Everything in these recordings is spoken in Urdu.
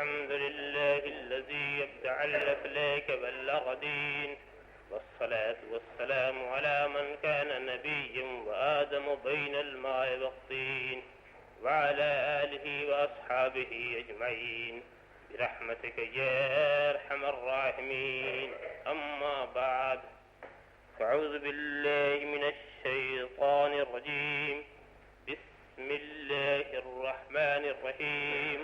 الحمد لله الذي يبدع الأفلاك بلغ دين، والصلاة والسلام على من كان نبيا وآدم بين الماء والطين، وعلى آله وأصحابه أجمعين برحمتك يا أرحم الراحمين. أما بعد، فأعوذ بالله من الشيطان الرجيم. بسم الله الرحمن الرحيم.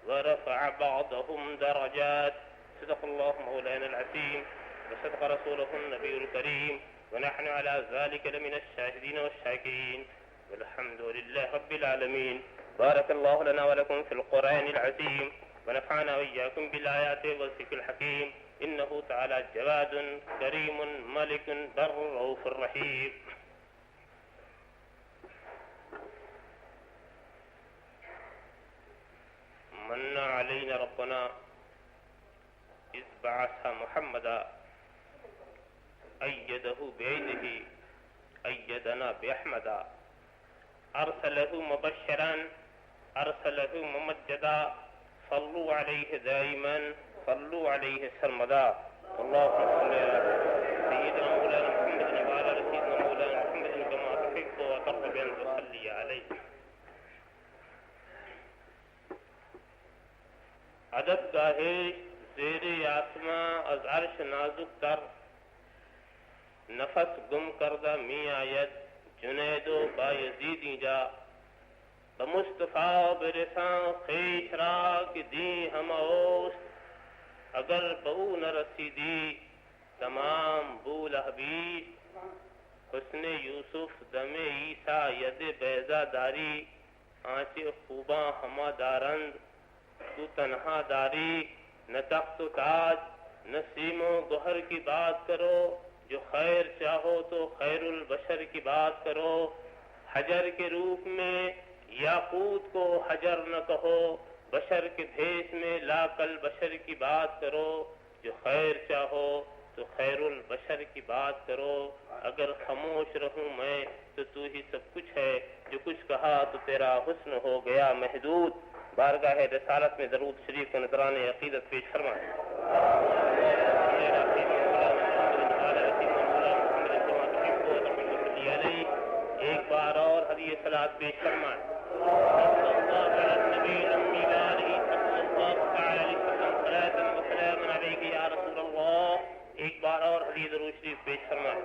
ورفع بعضهم درجات. صدق الله مولانا العظيم وصدق رسوله النبي الكريم، ونحن على ذلك لمن الشاهدين والشاكرين، والحمد لله رب العالمين. بارك الله لنا ولكم في القرآن العظيم، ونفعنا وإياكم بالآيات والذكر الحكيم، إنه تعالى جواد كريم ملك بر رؤوف رحيم. من علينا ربنا إذ بعث محمدا أيده بيده أيدنا بأحمدا، أرسله مبشرا أرسله ممجدا، صلوا عليه دائما صلوا عليه سرمدا. اللهم صل على سيدنا مولانا محمد وعلى سيدنا مولانا محمد كما تحب وترضى بأن تصلي عليه. ادب گاہے زیر آسماں از عرش نازک تر، نفس گم کردہ می آید جنید و بایزید جا، بمصطفیٰ برساں خیش را کہ دی ہم اوست، اگر بہو نہ رسیدی تمام بول حبیب، حسن یوسف دم عیسیٰ ید بیضا داری، آنچ خوباں ہما دارند تو تنہا داری، نہ تخت و تاج نہ سیم و گوہر کی بات کرو، جو خیر چاہو تو خیر البشر کی بات کرو، حجر کے روپ میں یاقوت کو حجر نہ کہو، بشر کے بھیس میں لا کل بشر کی بات کرو، جو خیر چاہو تو خیر البشر کی بات کرو، اگر خاموش رہوں میں تو ہی سب کچھ ہے، جو کچھ کہا تو تیرا حسن ہو گیا محدود. بارگاہ رسالت میں درود شریف کے نذران عقیدت پیش فرمائیں. ایک بار اور حدیث صلاۃ پیش فرمائیں. ایک بار اور حدیث درود شریف پیش فرمائیں.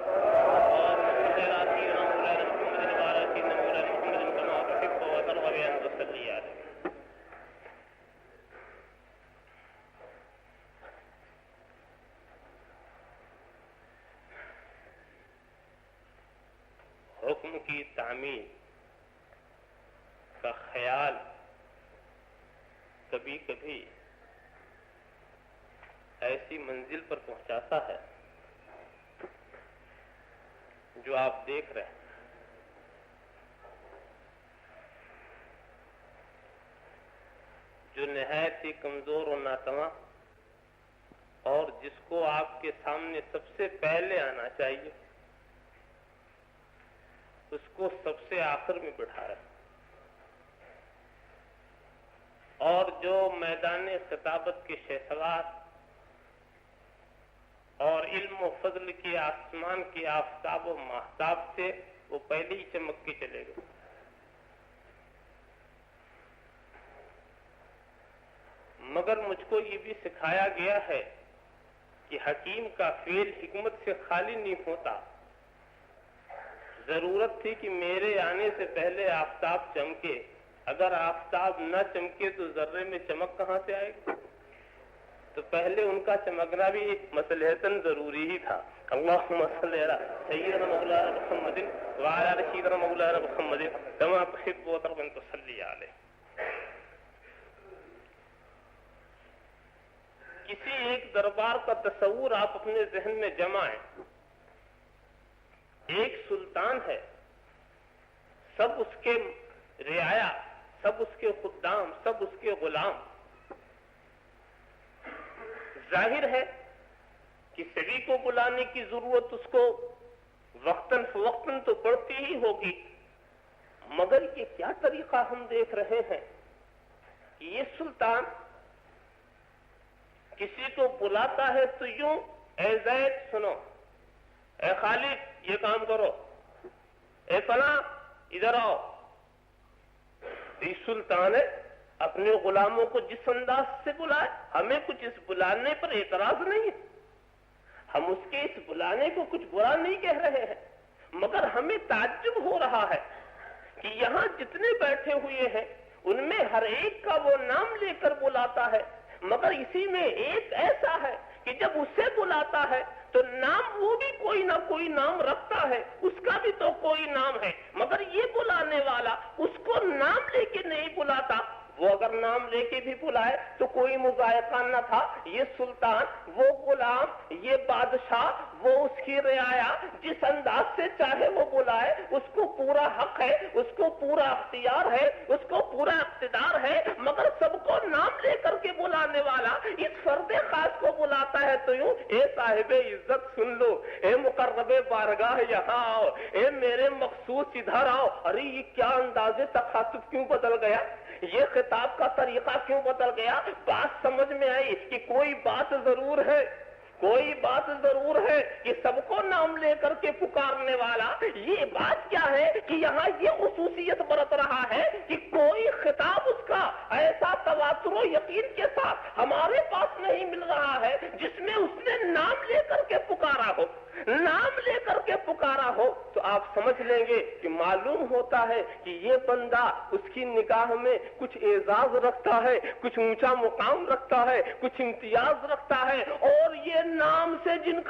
حکم کی تعمیل کا خیال کبھی کبھی ایسی منزل پر پہنچاتا ہے جو آپ دیکھ رہے ہیں. جو نہایت ہی کمزور و ناتواں، اور جس کو آپ کے سامنے سب سے پہلے آنا چاہیے، اس کو سب سے آخر میں بٹھا رہا ہے. اور جو میدان خطابت کے شہسوار اور علم و فضل کے آسمان کے آفتاب و ماہتاب سے وہ پہلے ہی چمک کے چلے گئے. مگر مجھ کو یہ بھی سکھایا گیا ہے کہ حکیم کا فعل حکمت سے خالی نہیں ہوتا. ضرورت تھی کہ میرے آنے سے پہلے آفتاب چمکے. اگر آفتاب نہ چمکے تو ذرے میں چمک کہاں سے آئے گی؟ تو پہلے ان کا چمکنا بھی مصلحتاً ضروری ہی تھا. اللہم صلی علی سیدنا مولانا محمد وعلی سیدنا مولانا محمد کما تحب وترضى ان تصلی علیہ. کسی ایک دربار کا تصور آپ اپنے ذہن میں جمائیں. ایک سلطان ہے، سب اس کے رعایا، سب اس کے خدام، سب اس کے غلام. ظاہر ہے کہ سبھی کو بلانے کی ضرورت اس کو وقتاً فوقتاً تو پڑتی ہی ہوگی، مگر یہ کیا طریقہ ہم دیکھ رہے ہیں کہ یہ سلطان کسی کو بلاتا ہے تو یوں، اے زید سنو، اے خالد یہ کام کرو، اے فلاں ادھر آؤ۔ سلطان ہے، اپنے غلاموں کو جس انداز سے بلائے، ہمیں کچھ اس بلانے پر اعتراض نہیں ہے، ہم اس کے اس بلانے کو کچھ برا نہیں کہہ رہے ہیں، مگر ہمیں تعجب ہو رہا ہے کہ یہاں جتنے بیٹھے ہوئے ہیں ان میں ہر ایک کا وہ نام لے کر بلاتا ہے، مگر اسی میں ایک ایسا ہے کہ جب اسے بلاتا ہے تو نام وہ بھی کوئی نہ کوئی نام رکھتا ہے، اس کا بھی تو کوئی نام ہے، مگر یہ بلانے والا اس کو نام لے کے نہیں بلاتا۔ وہ اگر نام لے کے بھی بلائے تو کوئی مذائقہ نہ تھا، یہ سلطان، وہ غلام، یہ بادشاہ، وہ اس کی رعایا، جس انداز سے چاہے وہ بلائے، اس کو پورا حق ہے، اس کو پورا اختیار ہے، اس کو پورا اقتدار ہے، مگر سب کو نام لے کر کے بلانے والا اس فرد خاص کو بلاتا ہے تو یوں، اے صاحب عزت سن لو، اے مقرب بارگاہ یہاں آؤ، اے میرے مخصوص ادھر آؤ۔ ارے یہ کیا انداز تخاطب کیوں بدل گیا، یہ خطاب کا طریقہ کیوں بدل گیا؟ بات سمجھ میں آئی کہ کوئی بات ضرور ہے، کوئی بات ضرور ہے کہ سب کو نام لے کر کے پکارنے والا، یہ بات کیا ہے کہ یہاں یہ خصوصیت برت رہا ہے کہ کوئی خطاب اس کا ایسا تواتر و یقین کے ساتھ ہمارے پاس نہیں مل رہا ہے جس میں اس نے نام لے کر کے پکارا ہو، نام لے کر کے پکارا ہو۔ تو آپ سمجھ لیں گے کہ معلوم ہوتا ہے کہ یہ بندہ اس کی نگاہ میں کچھ اعزاز رکھتا ہے، کچھ اونچا مقام رکھتا ہے، کچھ امتیاز رکھتا ہے، اور یہ نام سے جن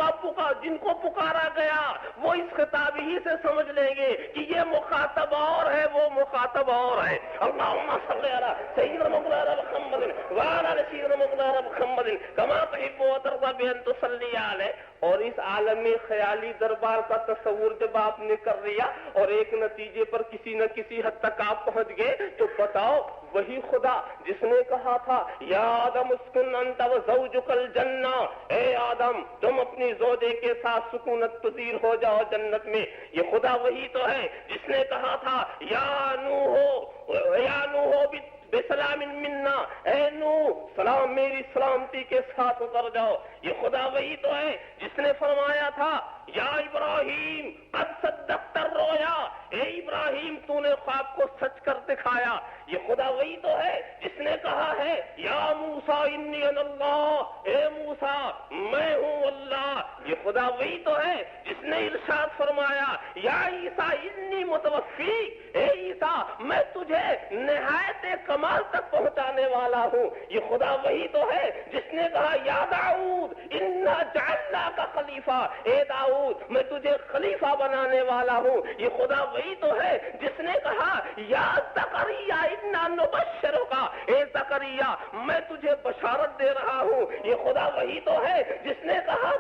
کو پکارا گیا وہ اس خطاب ہی سے سمجھ لیں گے کہ یہ مخاطب اور ہے، وہ مخاطب اور ہے۔ اللہم صلی علی سیدنا مولانا محمد وعلی آل سیدنا مولانا محمد کما تحب و ترضی بان تصلی علیہ۔ اور اس عالمی خیالی دربار کا تصور جب آپ نے کر لیا اور ایک نتیجے پر کسی نہ کسی حد تک آپ پہنچ گئے تو بتاؤ، وہی خدا جس نے کہا تھا یا آدم اسکن انت و زوجک الجنہ، اے آدم تم اپنی زوجے کے ساتھ سکونت پذیر ہو جاؤ جنت میں، یہ خدا وہی تو ہے جس نے کہا تھا یا نوح بسلام منا، اے نوح سلام میری سلامتی کے ساتھ اتر جاؤ، یہ خدا وہی تو ہے جس نے فرمایا تھا یا ابراہیم قد صدقت الرؤیا، اے ابراہیم تو نے خواب کو سچ کر دکھایا، یہ خدا وہی تو ہے جس نے کہا ہے یا موسیٰ انی انا اللہ، اے موسیٰ میں ہوں اللہ، یہ خدا وہی تو ہے جس نے ارشاد فرمایا یا عیسیٰ انی متوفیک، اے عیسیٰ میں تجھے نہایت کمال تک پہنچانے والا ہوں، یہ خدا وہی تو ہے جس نے کہا یا داؤد انا جعلناک خلیفہ، اے داؤد میں تجھے خلیفہ بنانے والا ہوں، یہ خدا وہی تو ہے جس نے کہا یا زکریا انا نبشرک، اے زکریا میں تجھے بشارت دے رہا ہوں، یہ خدا وہی تو ہے جس نے کہا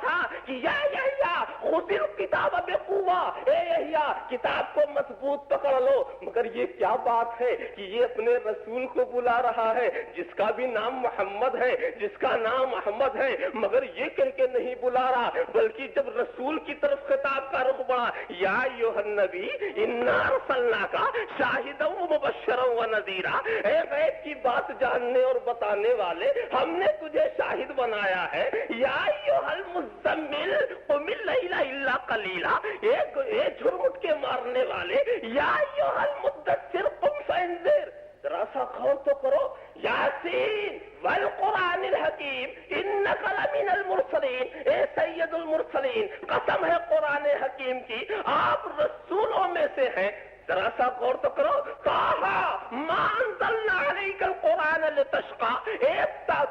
تھا کہ یا یحییٰ خذ الکتاب بقوہ، اے یحییٰ کتاب کو مضبوط پکڑ لو۔ مگر یہ کیا بات ہے کہ یہ اپنے رسول کو بلا رہا ہے جس کا بھی نام محمد ہے، جس کا نام احمد ہے، مگر یہ کہہ کے نہیں بلا رہا، بلکہ جب رسول کی طرف خطاب کا رخ بڑھا یا ایھا النبی انا ارسلناک شاہدا ومبشرا ونذیرا، اے غیب کی بات جاننے اور بتانے والے ہم نے تجھے شاہد بنایا ہے، یا ایھا المزمل قم اللیل الا قلیلا، اے جھرمٹ کے مارنے والے یا ایھا المدثر قم فانذر، ذرا سا غور تو کرو، یاسین والقرآن الحکیم انک لمن المرسلین، اے سید المرسلین قسم ہے قرآن حکیم کی آپ رسولوں میں سے ہیں، ذرا سا غور تو کرو، طٰہٰ ما انزلنا علیک القرآن لتشقیٰ، اے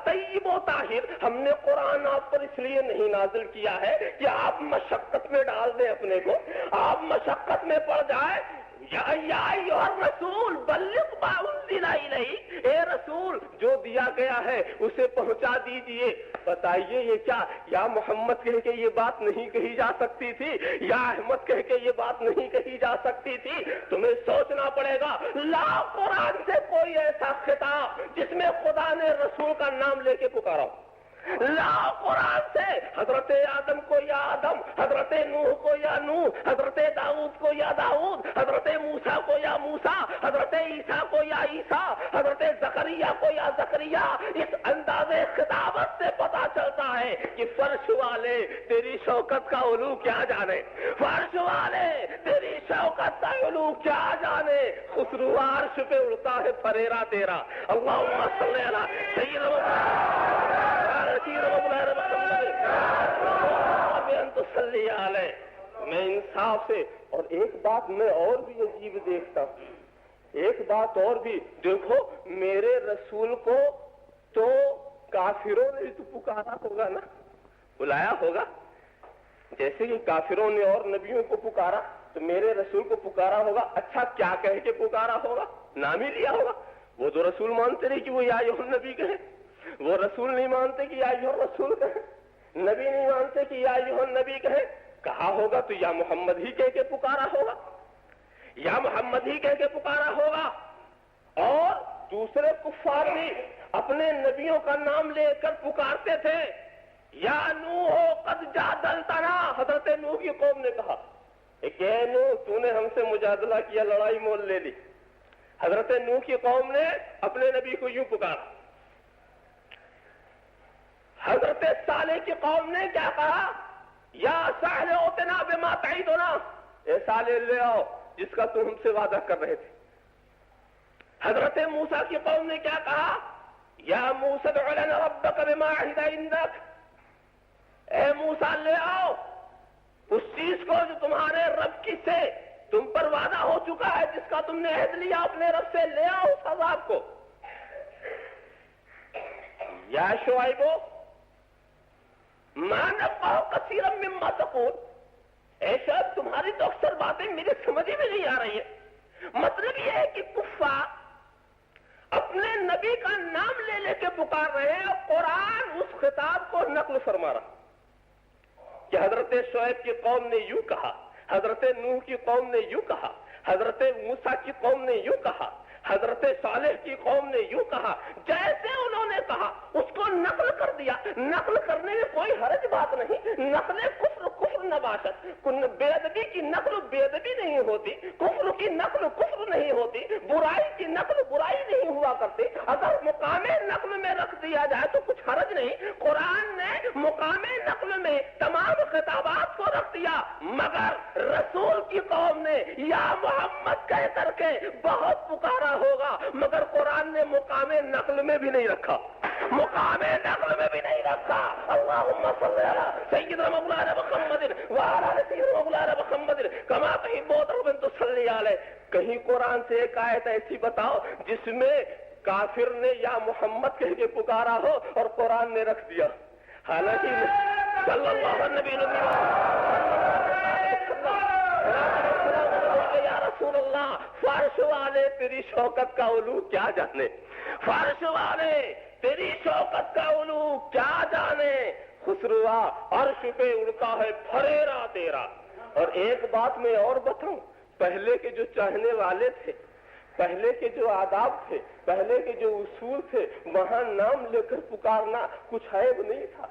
طیب و طاہر ہم نے قرآن آپ پر اس لیے نہیں نازل کیا ہے کہ آپ مشقت میں ڈال دیں اپنے کو، آپ مشقت میں پڑ جائے۔ یا ایھا الرسول بلغ ما انزل الیک، اے رسول جو دیا گیا ہے اسے پہنچا دیجئے۔ بتائیے یہ کیا یا محمد کہہ کے یہ بات نہیں کہی جا سکتی تھی، یا احمد کہہ کے یہ بات نہیں کہی جا سکتی تھی؟ تمہیں سوچنا پڑے گا، لا قرآن سے کوئی ایسا خطاب جس میں خدا نے رسول کا نام لے کے پکارا، لا قرآن سے حضرت آدم کو یا آدم، حضرت نوح کو یا نوح، حضرت داؤد کو یا داؤد، حضرت موسیٰ کو یا موسیٰ، حضرت عیسیٰ کو یا عیسیٰ، حضرت زکریا کو یا زکریا، کیا؟ اس انداز خطابت سے پتا چلتا ہے کہ فرش والے تیری شوکت کا علو کیا جانے، فرش والے تیری شوکت کا علو کیا جانے، خسرو عرش پہ اڑتا ہے پھریرا تیرا۔ اللہم صلی علی سیدنا محمد۔ میں انصاف سے، اور ایک بات میں اور بھی عجیب دیکھتا ہوں، ایک بات اور بھی دیکھو، میرے رسول کو تو کافروں نے تو پکارا ہوگا نا، بلایا ہوگا، جیسے کہ کافروں نے اور نبیوں کو پکارا تو میرے رسول کو پکارا ہوگا۔ اچھا کیا کہہ کے پکارا ہوگا؟ نام ہی لیا ہوگا۔ وہ تو رسول مانتے نہیں کہ وہ یا ایھا النبی کہے، وہ رسول نہیں مانتے کہ یا ایھا الرسول کہے، نبی نہیں مانتے کہ یا ایھا النبی کہے۔ کہا ہوگا تو یا محمد ہی کہہ کے پکارا ہوگا، یا محمد ہی کہہ کے پکارا ہوگا۔ اور دوسرے کفار بھی اپنے نبیوں کا نام لے کر پکارتے تھے، یا نوح قد جادلتنا، حضرت نوح کی قوم نے کہا کہ اے نوح تو نے ہم سے مجادلہ کیا، لڑائی مول لے لی۔ حضرت نوح کی قوم نے اپنے نبی کو یوں پکارا۔ حضرت صالح کی قوم نے کیا کہا؟ یا صالح اوتنا بما تعیدنا، اے صالح لے آؤ جس کا تم ہم سے وعدہ کر رہے تھے۔ حضرت موسیٰ کی قوم نے کیا کہا؟ یا موسیٰ ادع لنا ربک بما عہد عندک، اے موسیٰ لے آؤ اس چیز کو جو تمہارے رب کی سے تم پر وعدہ ہو چکا ہے، جس کا تم نے عہد لیا اپنے رب سے، لے آؤ اس عذاب کو۔ یا شعیب ما نفقہ کثیرا مما تقول، اے شعیب تمہاری تو اکثر باتیں میرے سمجھ میں نہیں آ رہی ہے۔ مطلب یہ ہے کہ کفار اپنے نبی کا نام لے لے کے پکار رہے ہیں، اور قرآن اس خطاب کو نقل فرما رہا کہ حضرت شعیب کی قوم نے یوں کہا، حضرت نوح کی قوم نے یوں کہا، حضرت موسیٰ کی قوم نے یوں کہا، حضرت صالح کی قوم نے یوں کہا۔ جیسے انہوں نے کہا اس کو نقل کر دیا۔ نقل کرنے میں کوئی حرج بات نہیں، نقل کفر کفر نباشت، بے ادبی کی نقل بے ادبی نہیں ہوتی، کفر کی نقل کفر نہیں ہوتی، برائی کی نقل برائی نہیں ہوا کرتی۔ اگر مقام نقل میں رکھ دیا جائے تو کچھ حرج نہیں۔ قرآن نے مقام نقل میں تمام خطابات کو رکھ دیا، مگر رسول کی قوم نے یا محمد کہہ کر کے بہت پکارا ہوگا، مگر قرآن نے مقام نقل میں بھی نہیں رکھا، مقام نقل میں بھی نہیں رکھا۔ اللہم صلی علی سیدنا مولانا محمد وعلی سیدنا مولانا محمد کما تحب وترضى ان تصلی علیہ۔ کہیں قرآن سے ایک آیت ایسی بتاؤ جس میں کافر نے یا محمد کہہ کے پکارا ہو اور قرآن نے رکھ دیا۔ حالانکہ صلی اللہ علیہ یا رسول اللہ، فرش والے تیری شوکت کا علو کیا جانے، فرش والے تیری شوکت کا علو کیا جانے، خسروا عرش پہ اڑتا ہے پھریرا تیرا۔ اور ایک بات میں اور بتاؤں، پہلے کے جو چاہنے والے تھے، پہلے کے جو آداب تھے، پہلے کے جو اصول تھے، وہاں نام لے کر پکارنا کچھ عیب نہیں تھا،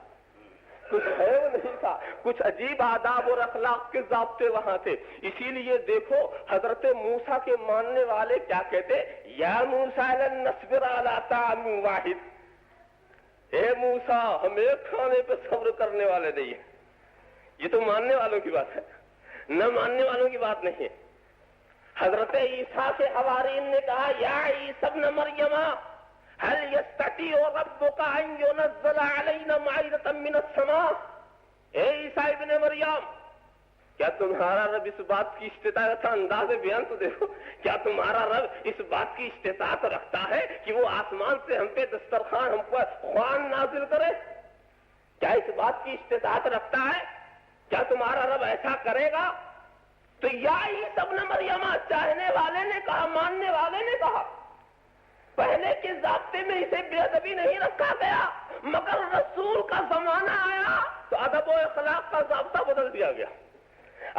کچھ عیب نہیں تھا، کچھ عجیب آداب اور اخلاق کے ضابطے وہاں تھے۔ اسی لیے دیکھو حضرت موسیٰ کے ماننے والے کیا کہتے؟ یا موسیٰ لن نصبر علی طعام واحد، اے موسیٰ ہم ایک کھانے پہ صبر کرنے والے نہیں ہیں۔ یہ تو ماننے والوں کی بات ہے، نہ ماننے والوں کی بات نہیں ہے۔ حضرت عیسیٰ کے حوارین نے کہا یا عیسیٰ ابن مریم هل يستطيع ربك ان ينزل علينا مائدة من السماء، اے عیسیٰ ابن مریم کیا تمہارا رب اس بات کی استطاعت، انداز بیان تو دیکھو، کیا تمہارا رب اس بات کی استطاعت رکھتا ہے کہ وہ آسمان سے ہم پہ دسترخوان، ہم پر خوان نازل کرے؟ کیا اس بات کی استطاعت رکھتا ہے؟ کیا تمہارا رب ایسا کرے گا؟ تو یا عیسیٰ ابن مریم، چاہنے والے نے کہا، ماننے والے نے کہا، پہلے کے ضابطے میں اسے بے ادبی نہیں رکھا گیا، مگر رسول کا زمانہ آیا تو ادب و اخلاق کا ضابطہ بدل دیا گیا،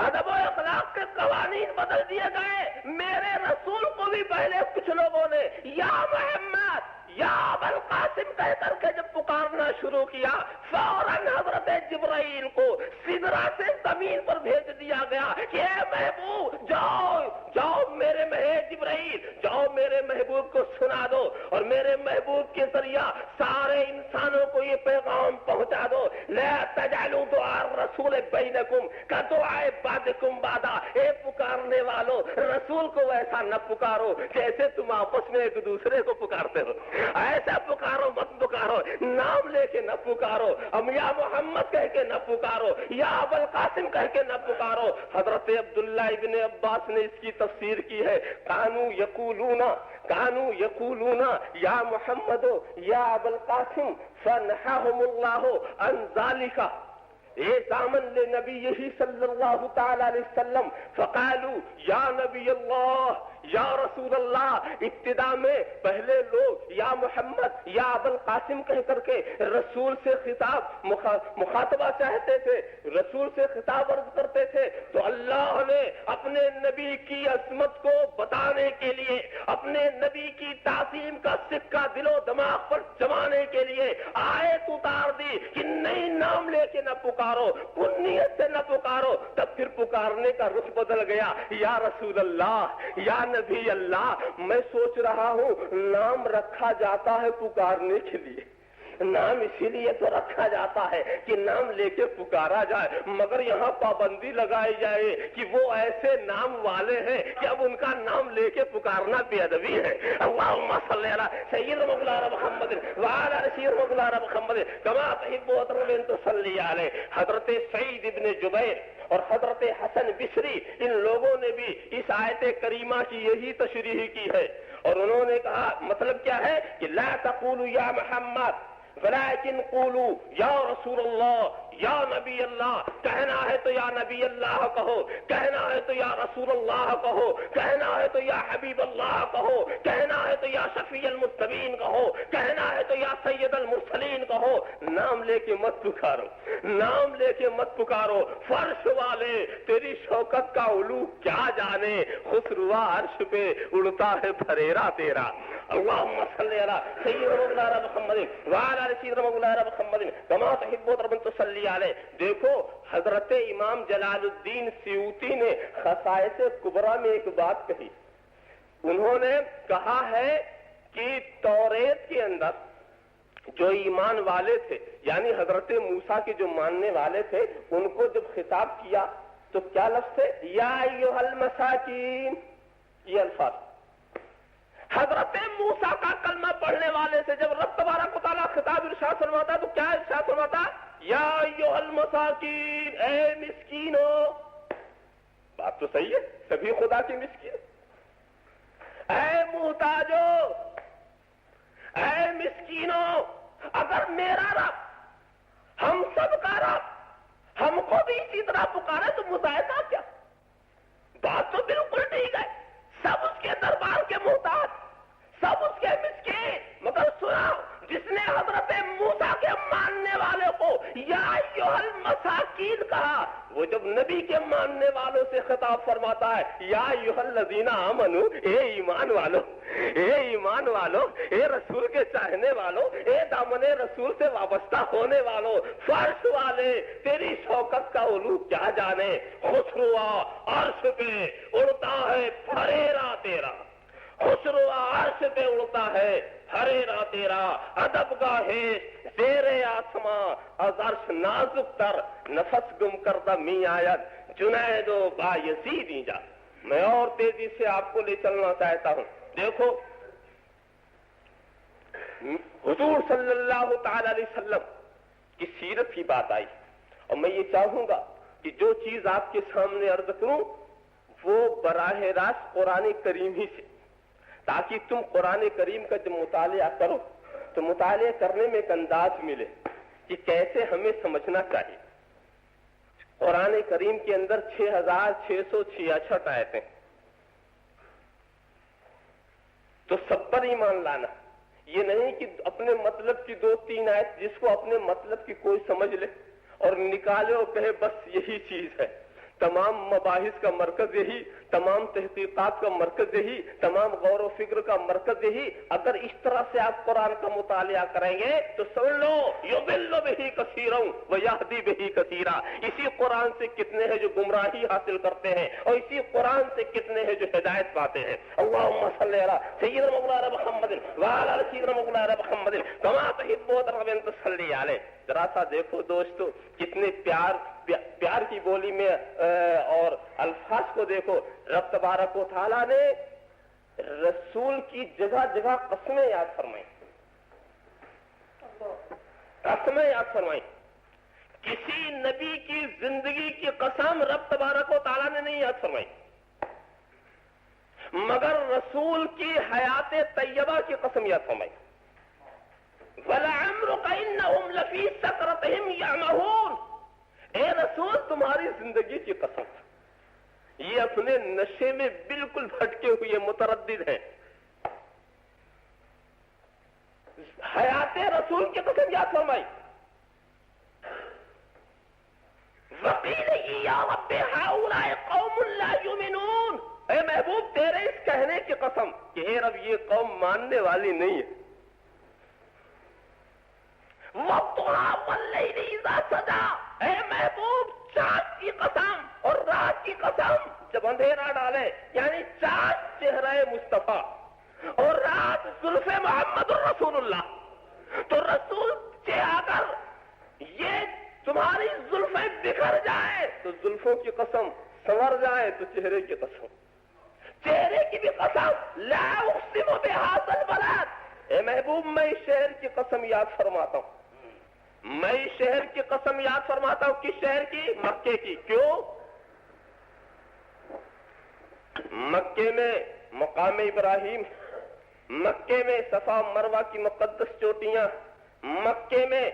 ادب و اخلاق کے قوانین بدل دیے گئے۔ میرے رسول کو بھی پہلے کچھ لوگوں نے یا محمد یا ابو القاسم کہہ کر کے جب پکارنا شروع کیا، فوراً حضرت جبرائیل کو سدرا سے زمین پر بھیج دیا گیا کہ اے محبوب جاؤ جاؤ، میرے جبرائیل جاؤ میرے محبوب کو سنا دو اور میرے محبوب کے ذریعہ سارے انسانوں کو یہ پیغام پہنچا دو، لا تجعلوا دعاء الرسول بینکم کدعاء بعضکم بعضا، اے پکارنے والو رسول کو ایسا نہ پکارو جیسے تم آپس میں ایک دوسرے کو پکارتے ہو، ایسا پکارو مت پکارو، نام لے کے نہ پکارو، اب یا محمد کہہ کے نہ پکارو، یا ابو القاسم کہہ کے نہ پکارو۔ حضرت عبداللہ ابن عباس نے اس کی تفسیر کی ہے، کانو یقولون یا محمد یا ابو القاسم فنہاہم اللہ عن ذالک اعظاما لنبیہ صلی اللہ تعالی علیہ وسلم فقالوا یا نبی اللہ یا رسول اللہ۔ ابتدا میں پہلے لوگ یا محمد یا ابو القاسم کہہ کر کے رسول سے خطاب مخاطبہ چاہتے تھے، رسول سے خطاب عرض کرتے تھے، تو اللہ نے اپنے نبی کی عظمت کو بتانے کے لیے، اپنے نبی کی تعظیم کا سکہ دل و دماغ پر جمانے کے لیے آیت اتار دی کہ نہیں، نام لے کے نہ پکارو، کنیت سے نہ پکارو۔ تب پھر پکارنے کا رخ بدل گیا، یا رسول اللہ یا نبی اللہ۔ میں سوچ رہا ہوں نام رکھا جاتا ہے پکارنے کے لیے، نام اسی لیے تو رکھا جاتا ہے کہ نام لے کے پکارا جائے، مگر یہاں پابندی لگائی جائے کہ وہ ایسے نام والے ہیں کہ اب ان کا نام لے کے پکارنا بے ادبی ہے۔ اللہم صلی علی سیدنا مولانا محمد وعلی آل سیدنا مولانا محمد کما تحب و ترضى ان تصلی علیہ۔ حضرت سعید ابن جبیر اور حضرت حسن بصری ان لوگوں نے بھی اس آیت کریمہ کی یہی تشریح کی ہے، اور انہوں نے کہا مطلب کیا ہے کہ لا تقولوا یا محمد ولیکن قولوا یا رسول اللہ یا نبی اللہ۔ کہنا ہے تو یا نبی اللہ کہو، کہنا ہے تو یا رسول اللہ کہو، کہنا ہے تو یا حبیب اللہ کہو، کہنا ہے تو یا شفیع المتقین کہو، کہنا ہے تو یا سید المرسلین کہو۔ نام لے کے مت پکارو، نام لے کے مت پکارو۔ فرش والے تیری شوکت کا علو کیا جانے، خسروا عرش پہ اڑتا ہے پھریرا تیرا۔ اللہم صلی علی سیدنا مولانا محمد وعلی آل سیدنا مولانا محمد کما تحب و ترضى ان تصلی علیہ۔ دیکھو حضرت امام جلال الدین سیوطی نے خصائص کبریٰ میں ایک بات کہی، انہوں نے کہا ہے کہ توریت کے اندر جو ایمان والے تھے، یعنی حضرت موسیٰ کے جو ماننے والے تھے، ان کو جب خطاب کیا تو کیا لفظ تھے؟ یا ایھا المساکین، یہ الفاظ حضرت موسیٰ کا کلمہ پڑھنے والے سے جب رب تبارک و تعالیٰ خطاب ارشاد فرماتا تو کیا ارشاد فرماتا؟ یا ایھا المساکین، اے مسکینو۔ بات تو صحیح ہے، سبھی خدا کے مسکین، اے محتاجو، اے مسکینو۔ اگر میرا رب، ہم سب کا رب، ہم کو بھی اسی طرح پکارے تو مذائقہ کیا؟ بات تو بالکل ٹھیک ہے، سب اس کے دربار کے محتاج، سب اس کے مسکین، مگر سنا جس نے حضرت موسیٰ کے ماننے والے کو یا ایھا المساکین کہا، وہ جب نبی کے ماننے والوں سے خطاب فرماتا ہے یا ایھا الذین آمنو، اے ایمان والو، اے ایمان والو، اے رسول کے چاہنے والو، اے دامن رسول سے وابستہ ہونے والو، فرش والے تیری شوکت کا علو کیا جانے، خسروا عرش پہ اڑتا ہے پھریرا تیرا، خسروا عرش پہ اڑتا ہے پھریرا تیرا، ادب گاہے زیر آسماں از عرش نازک تر، نفس گم کردہ می آید جنید و با یزید اینجا۔ میں اور تیزی سے آپ کو لے چلنا چاہتا ہوں۔ دیکھو حضور صلی اللہ تعالی علیہ وسلم کی سیرت کی بات آئی، اور میں یہ چاہوں گا کہ جو چیز آپ کے سامنے عرض کروں وہ براہ راست قرآن کریم ہی سے، تاکہ تم قرآن کریم کا جب مطالعہ کرو تو مطالعہ کرنے میں ایک انداز ملے کہ کیسے ہمیں سمجھنا چاہیے۔ قرآن کریم کے اندر 6666 آیتیں، تو سب پر ایمان لانا، یہ نہیں کہ اپنے مطلب کی 2-3 آیت جس کو اپنے مطلب کی کوئی سمجھ لے اور نکالے اور کہے بس یہی چیز ہے، تمام مباحث کا مرکز یہی، تمام تحقیقات کا مرکز یہی، تمام غور و فکر کا مرکز یہی. اگر اس طرح سے آپ قرآن کا مطالعہ کریں گے تو سمجھ لو یضل بہ کثیرا ویہدی بہ کثیرا. اسی قرآن سے کتنے ہیں جو گمراہی حاصل کرتے ہیں اور اسی قرآن سے کتنے ہیں جو ہدایت پاتے ہیں. اللہم صلی علی سیدنا مولانا محمد وعلی آل سیدنا مولانا محمد کما تحب و ترضى ان تصلی علیہ. ذرا سا دیکھو دوستو کتنے پیار کی بولی میں اور الفاظ کو دیکھو. رب تبارک و تعالیٰ نے رسول کی جگہ جگہ قسمیں یاد فرمائیں، قسمیں یاد فرمائیں. کسی نبی کی زندگی کی قسم رب تبارک و تعالیٰ نے نہیں یاد فرمائی، مگر رسول کی حیات طیبہ کی قسم یاد فرمائی. وَلَعَمْرُكَ إِنَّهُمْ لَفِي سَكْرَتِهِمْ يَعْمَهُونَ. اے رسول تمہاری زندگی کی قسم، یہ اپنے نشے میں بالکل بھٹکے ہوئے متردد ہیں. حیات رسول کی قسم یاد فرمائی. وَقِيلَ يَا رَبِّ هَؤُلَاءِ قَوْمٌ لَا يُؤْمِنُونَ. اے محبوب تیرے اس کہنے کی قسم کہ اے رب یہ قوم ماننے والی نہیں ہے. وَالضُّحَىٰ وَاللَّيْلِ إِذَا سَجَىٰ. اے محبوب چاند کی قسم اور رات کی قسم جب اندھیرا ڈالے، یعنی چاند چہرہ مصطفیٰ اور رات زلف محمد رسول اللہ. تو رسول سے اگر یہ تمہاری زلفیں بکھر جائیں تو زلفوں کی قسم، سنور جائیں تو چہرے کی قسم، چہرے کی بھی قسم. لا اقسم بہذا البلد. اے محبوب میں اس شہر کی قسم یاد فرماتا ہوں، میں اس شہر کی قسم یاد فرماتا ہوں. کس شہر کی؟ مکے کی. کیوں؟ مکے میں مقام ابراہیم، مکے میں صفا مروہ کی مقدس چوٹیاں، مکے میں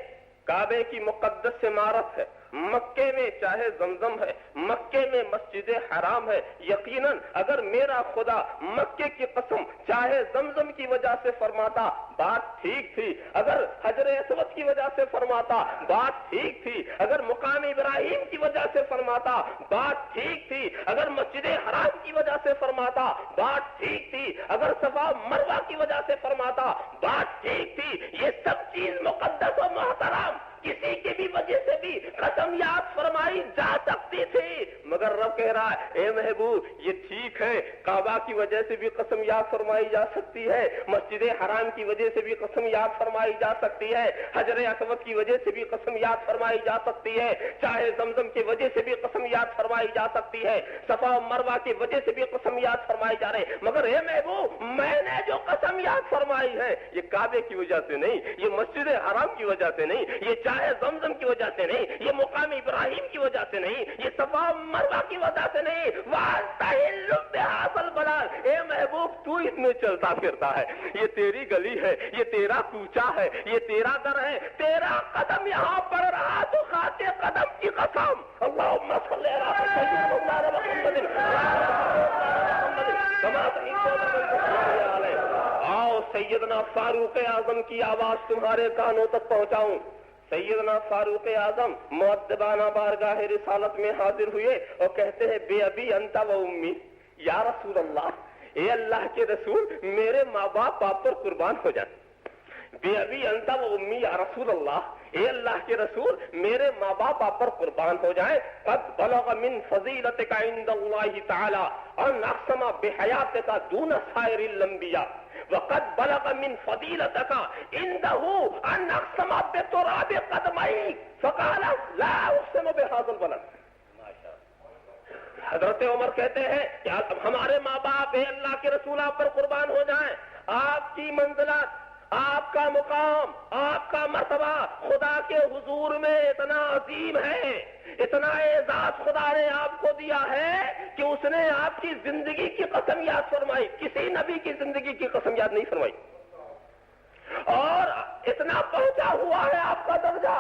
کعبے کی مقدس عمارت ہے، مکے میں چاہے زمزم ہے، مکے میں مسجد حرام ہے. یقیناً اگر میرا خدا مکے کی قسم چاہے زمزم کی وجہ سے فرماتا بات ٹھیک تھی، اگر حجر اسود کی وجہ سے فرماتا بات ٹھیک تھی، اگر مقام ابراہیم کی وجہ سے فرماتا بات ٹھیک تھی، اگر مسجد حرام کی وجہ سے فرماتا بات ٹھیک تھی، اگر صفا مروہ کی وجہ سے فرماتا بات ٹھیک تھی. یہ سب چیز مقدس و محترم کسی کی بھی وجہ سے بھی قسم یاد فرمائی جا سکتی تھی، مگر رب کہہ رہا ہے اے محبوب یہ ٹھیک ہے، کعبہ کی وجہ سے بھی قسم یاد فرمائی جا سکتی ہے، مسجد حرام کی وجہ سے بھی قسم یاد فرمائی جا سکتی ہے، حجر اسود کی وجہ سے بھی قسم یاد فرمائی جا سکتی ہے، چاہے زمزم کی وجہ سے بھی قسم یاد فرمائی جا سکتی ہے، صفا و مروہ کی وجہ سے بھی قسم یاد فرمائی جا رہے. مگر اے محبوب میں نے جو قسم یاد فرمائی ہے یہ کعبے کی وجہ سے نہیں، یہ مسجد حرام کی وجہ سے نہیں، یہ چاہے زمزم کی وجہ سے نہیں، یہ مقام ابراہیم کی وجہ سے نہیں، یہ صفا مروہ کی وجہ سے نہیں. وَأَسْتَحِلُّ بِهَذَا الْبَلَدِ. اے محبوب تو اس میں چلتا پھرتا ہے، یہ تیری گلی ہے، یہ تیرا کوچہ ہے، یہ تیرا گھر ہے، تیرا قدم یہاں پڑ رہا تو خاطر قدم کی قسم. اللہم صلی علی سیدنا مولانا محمد کما تحب و ترضى. آؤ سیدنا فاروق اعظم کی آواز تمہارے کانوں تک پہنچاؤں. سیدنا فاروق اعظم مؤدبانہ بارگاہ رسالت میں حاضر ہوئے اور کہتے ہیں بے ابی انت و امی. یا رسول اللہ، اے اللہ کے رسول میرے ماں باپ آپ پر قربان ہو جائیں. بے ابی انت و امی یا رسول اللہ، اے اللہ کے رسول میرے ماں باپ آپ پر قربان ہو جائیں. قد بلغ من فضیلتک عند اللہ تعالی ان اقسم بحیاتک دون سائر الانبیاء وقد بلغ من فضیلتک عنده ان اقسم بتراب قدمیک فقال لا اقسم بهذا البلد. حضرت عمر کہتے ہیں کہ ہمارے ماں باپ اے اللہ کے رسول آپ پر قربان ہو جائیں. آپ کی منزلت، آپ کا مقام، آپ کا مرتبہ خدا کے حضور میں اتنا عظیم ہے، اتنا اعزاز خدا نے آپ کو دیا ہے کہ اس نے آپ کی زندگی کی قسم یاد فرمائی، کسی نبی کی زندگی کی قسم یاد نہیں فرمائی. اور اتنا پہنچا ہوا ہے آپ کا درجہ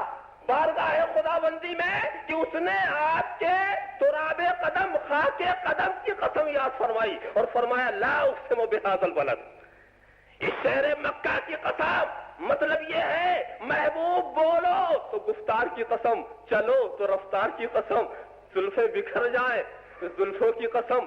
بارگاہ خدا بندی میں کہ اس نے آپ کے تراب قدم، خاک قدم کی قسم یاد فرمائی اور فرمایا لا اقسم بهذا البلد. اس شہر مکہ کی قسم مطلب یہ ہے محبوب بولو تو گفتار کی قسم، چلو تو رفتار کی قسم، زلفیں بکھر جائیں تو زلفوں کی قسم،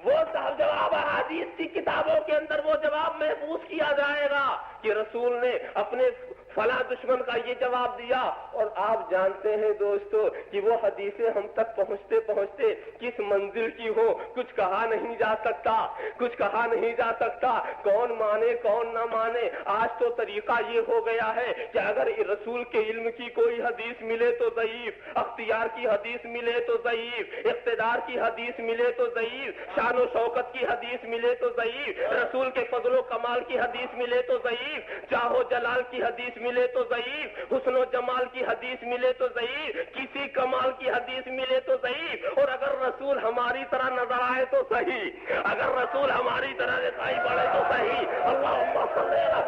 وہ جواب حدیث کی کتابوں کے اندر وہ جواب محفوظ کیا جائے گا کہ رسول نے اپنے فلاں دشمن کا یہ جواب دیا. اور آپ جانتے ہیں دوستو کہ وہ حدیثیں ہم تک پہنچتے پہنچتے کس منزل کی ہو کچھ کہا نہیں جا سکتا, کچھ کہا نہیں جا سکتا. کون مانے کون نہ مانے. آج تو طریقہ یہ ہو گیا ہے کہ اگر رسول کے علم کی کوئی حدیث ملے تو ضعیف, اختیار کی حدیث ملے تو ضعیف, اقتدار کی حدیث ملے تو ضعیف, شان و شوکت کی حدیث ملے تو ضعیف, رسول کے فضل و کمال کی حدیث ملے تو ضعیف, جاہ و جلال کی حدیث ملے تو ضعیف, حسن و جمال کی حدیث ملے تو ضعیف, کسی کمال کی حدیث ملے تو ضعیف. اور اگر رسول ہماری طرح نظر آئے تو صحیح, اگر رسول ہماری طرح دکھائی پڑے تو صحیح. اللہم صلی علی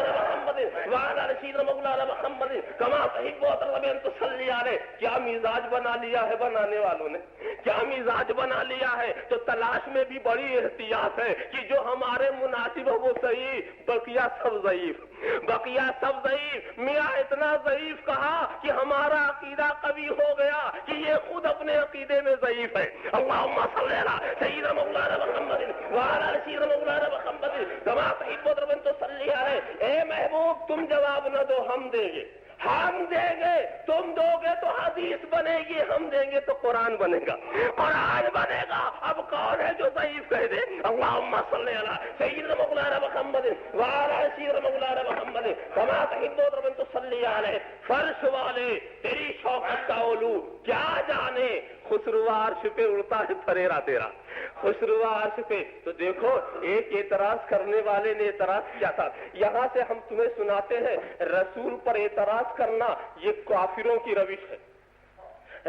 محمد وعلی آل سیدنا مولانا محمد کما تحب وترضى ان تصلی علیہ. کیا مزاج بنا لیا ہے بنانے والوں نے, کیا مزاج بنا لیا ہے. تو تلاش میں بھی بڑی احتیاط ہے کہ جو ہمارے مناسب ہو وہ صحیح, بقیہ سب ضعیف, بقیہ سب ضعیف. میاں اتنا ضعیف کہا کہ ہمارا عقیدہ قوی ہو گیا کہ یہ خود اپنے عقیدے میں ضعیف ہے. اللہم صلی علی سیدنا مولانا محمد وعلی آل سیدنا مولانا محمد کما تحب وترضى ان تصلی علیہ. اے محبوب تم جواب نہ دو, ہم دیں گے, ہم دیں گے. تم دو گے تو حدیث بنے گی, ہم دیں گے تو قرآن بنے گا, قرآن بنے گا. اب کون ہے جو ضعیف کہہ دے؟ اللہم صلی علی سیدنا مولانا محمد وعلی آل سیدنا مولانا محمد کما تحب وترضى ان تصلی علیہ. فرش والے تیری شوکت کا علو کیا جانے, خسرو عرش پہ اڑتا ہے پھریرا تیرا, خسرو عرش پہ. تو دیکھو ایک اعتراض کرنے والے نے اعتراض کیا تھا. یہاں سے ہم تمہیں سناتے ہیں رسول پر اعتراض کرنا یہ کافروں کی روش ہے,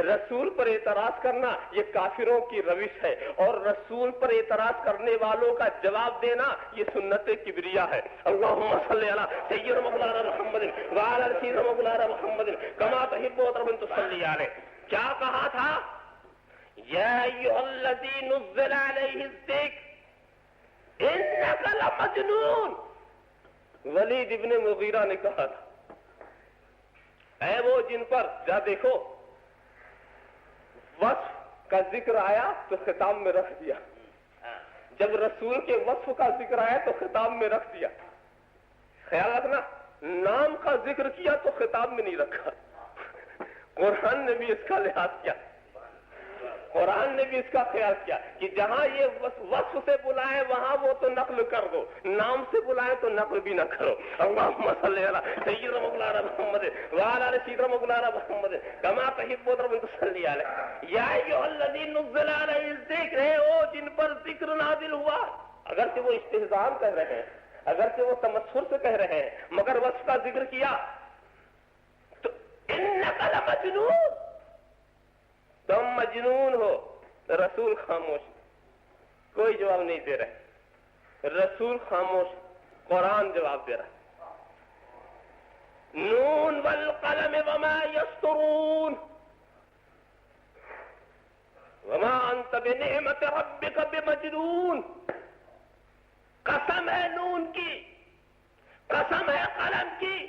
رسول پر اعتراض کرنا یہ کافروں کی روش ہے, اور رسول پر اعتراض کرنے والوں کا جواب دینا یہ سنت کبریا ہے. اللہم صلی علی سیدنا مولانا محمد وعلی آل سیدنا مولانا محمد کما تحب وترضى ان تصلی علیہ. کیا کہا تھا؟ یا ایھا الذی نزل علیہ الذکر انک لمجنون. ولید ابن مغیرہ نے کہا تھا اے وہ جن پر جا دیکھو وصف کا ذکر آیا تو خطاب میں رکھ دیا, جب رسول کے وصف کا ذکر آیا تو خطاب میں رکھ دیا. خیال رکھنا نام کا ذکر کیا تو خطاب میں نہیں رکھا. قرآن نے بھی اس کا لحاظ کیا, قرآن نے بھی اس کا خیال کیا کہ جہاں یہ وصف سے بلائے وہاں وہ تو نقل کر دو, نام سے بلائے تو نقل بھی نہ کرو. اللہم صلی علی سیدنا مولانا محمد وعلی آل سیدنا مولانا محمد کما تحب وترضى ان تصلی علیہ. یا ایھا الذی نزل علیہ الذکر, او جن پر ذکر نازل ہوا. اگرچہ وہ استہزاء کہہ رہے ہیں, اگرچہ وہ تمسخر سے کہہ رہے ہیں, مگر وصف کا ذکر کیا تو انک لمجنون, تم مجنون ہو. رسول خاموش, کوئی جواب نہیں دے رہے. رسول خاموش, قرآن جواب دے رہا. نون والقلم وما یسطرون وما انت بنعمت ربک بمجنون. قسم ہے نون کی, قسم ہے قلم کی,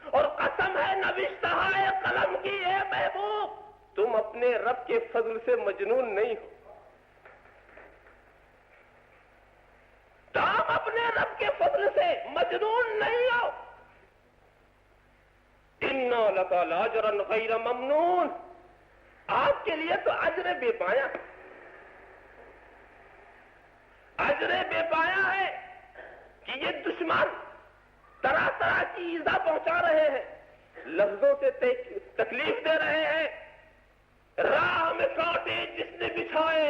اور قسم ہے نوشتہ ہے قلم کی. اے محبوب تم اپنے رب کے فضل سے مجنون نہیں ہو, تم اپنے رب کے فضل سے مجنون نہیں ہو. اِنَّا لَكَ لَأَجْرًا غَيْرَ مَمْنُونٍ, آپ کے لیے تو اجر بے پایا, اجر بے پایا ہے کہ یہ دشمن طرح طرح کی ایذا پہنچا رہے ہیں, لفظوں سے تکلیف دے رہے ہیں, راہ میں کانٹے جس نے بچھائے,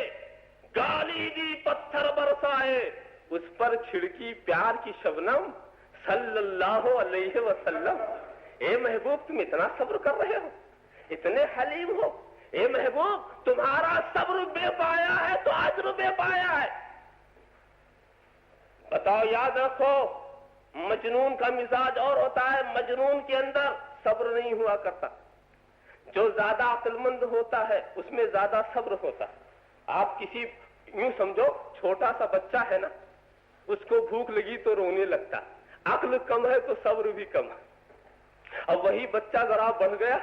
گالی دی پتھر برسائے, اس پر چھڑکی پیار کی شبنم صلی اللہ علیہ وسلم. اے محبوب تم اتنا صبر کر رہے ہو, اتنے حلیم ہو. اے محبوب تمہارا صبر بے پایا ہے تو اجر بے پایا ہے. بتاؤ, یاد رکھو مجنون کا مزاج اور ہوتا ہے, مجنون کے اندر صبر نہیں ہوا کرتا. جو زیادہ عقل مند ہوتا ہے اس میں زیادہ صبر ہوتا ہے. آپ کسی یوں سمجھو چھوٹا سا بچہ ہے نا, اس کو بھوک لگی تو رونے لگتا, عقل کم ہے تو صبر بھی کم ہے. اب وہی بچہ ذرا بڑھ گیا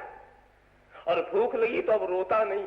اور بھوک لگی تو اب روتا نہیں,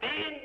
3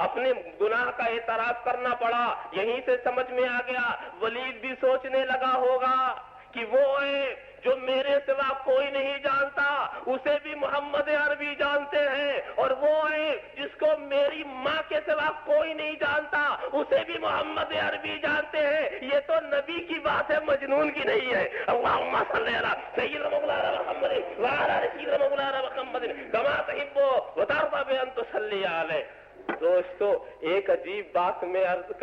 اپنے گناہ کا اعتراف کرنا پڑا. یہیں سے سمجھ میں آ گیا ولید بھی سوچنے لگا ہوگا کہ وہ ہے جو میرے سوا کوئی نہیں جانتا, اسے بھی محمد عربی جانتے ہیں, اور وہ ہے جس کو میری ماں کے سوا کوئی نہیں جانتا, اسے بھی محمد عربی جانتے ہیں. یہ تو نبی کی بات ہے, مجنون کی نہیں ہے. اللہم صلی علی سیدنا مولانا محمد وعلی سیدنا مولانا محمد کما تحب وترضى بان تصلی علیہ. دوستو ایک عجیب بات میں عرض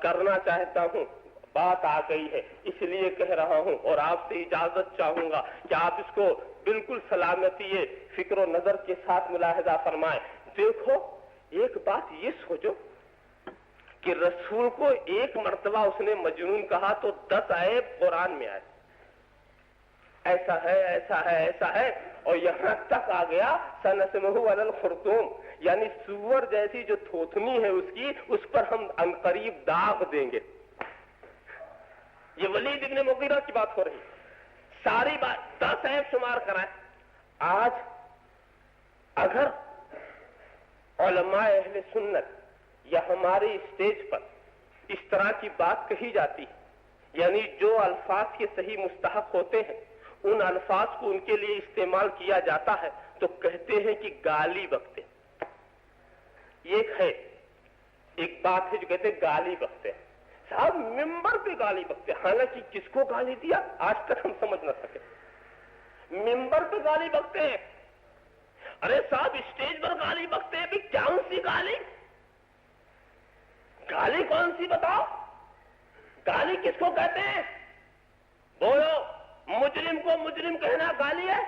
کرنا چاہتا ہوں, بات آ گئی ہے اس لیے کہہ رہا ہوں, اور آپ سے اجازت چاہوں گا کہ آپ اس کو بالکل سلامتی فکر و نظر کے ساتھ ملاحظہ فرمائیں. دیکھو ایک بات یہ سوچو کہ رسول کو ایک مرتبہ اس نے مجنون کہا تو 10 عیب قرآن میں آئے, ایسا ہے ایسا ہے ایسا ہے, اور یہاں تک آ گیا سنسمہ علی الخرطوم, یعنی سور جیسی جو تھوتنی ہے اس کی, اس پر ہم عنقریب داغ دیں گے. یہ ولید ابن مغیرہ کی بات ہو رہی, ساری بات 10 عیب شمار کرائے. آج اگر علماء اہل سنت یا ہمارے اسٹیج پر اس طرح کی بات کہی جاتی ہے, یعنی جو الفاظ کے صحیح مستحق ہوتے ہیں ان الفاظ کو ان کے لیے استعمال کیا جاتا ہے, تو کہتے ہیں کہ گالی بکتے. یہ ہے ایک بات ہے جو کہتے ہیں گالی بکتے ہیں. صاحب ممبر پہ گالی بکتے, حالانکہ کس کو گالی دیا آج تک ہم سمجھ نہ سکے. ممبر پہ گالی بکتے ہیں, ارے صاحب اسٹیج پر گالی بکتے ہیں, کون سی گالی, گالی کون سی بتاؤ, گالی کس کو کہتے ہیں؟ بولو. مجرم کو مجرم کہنا گالی ہے,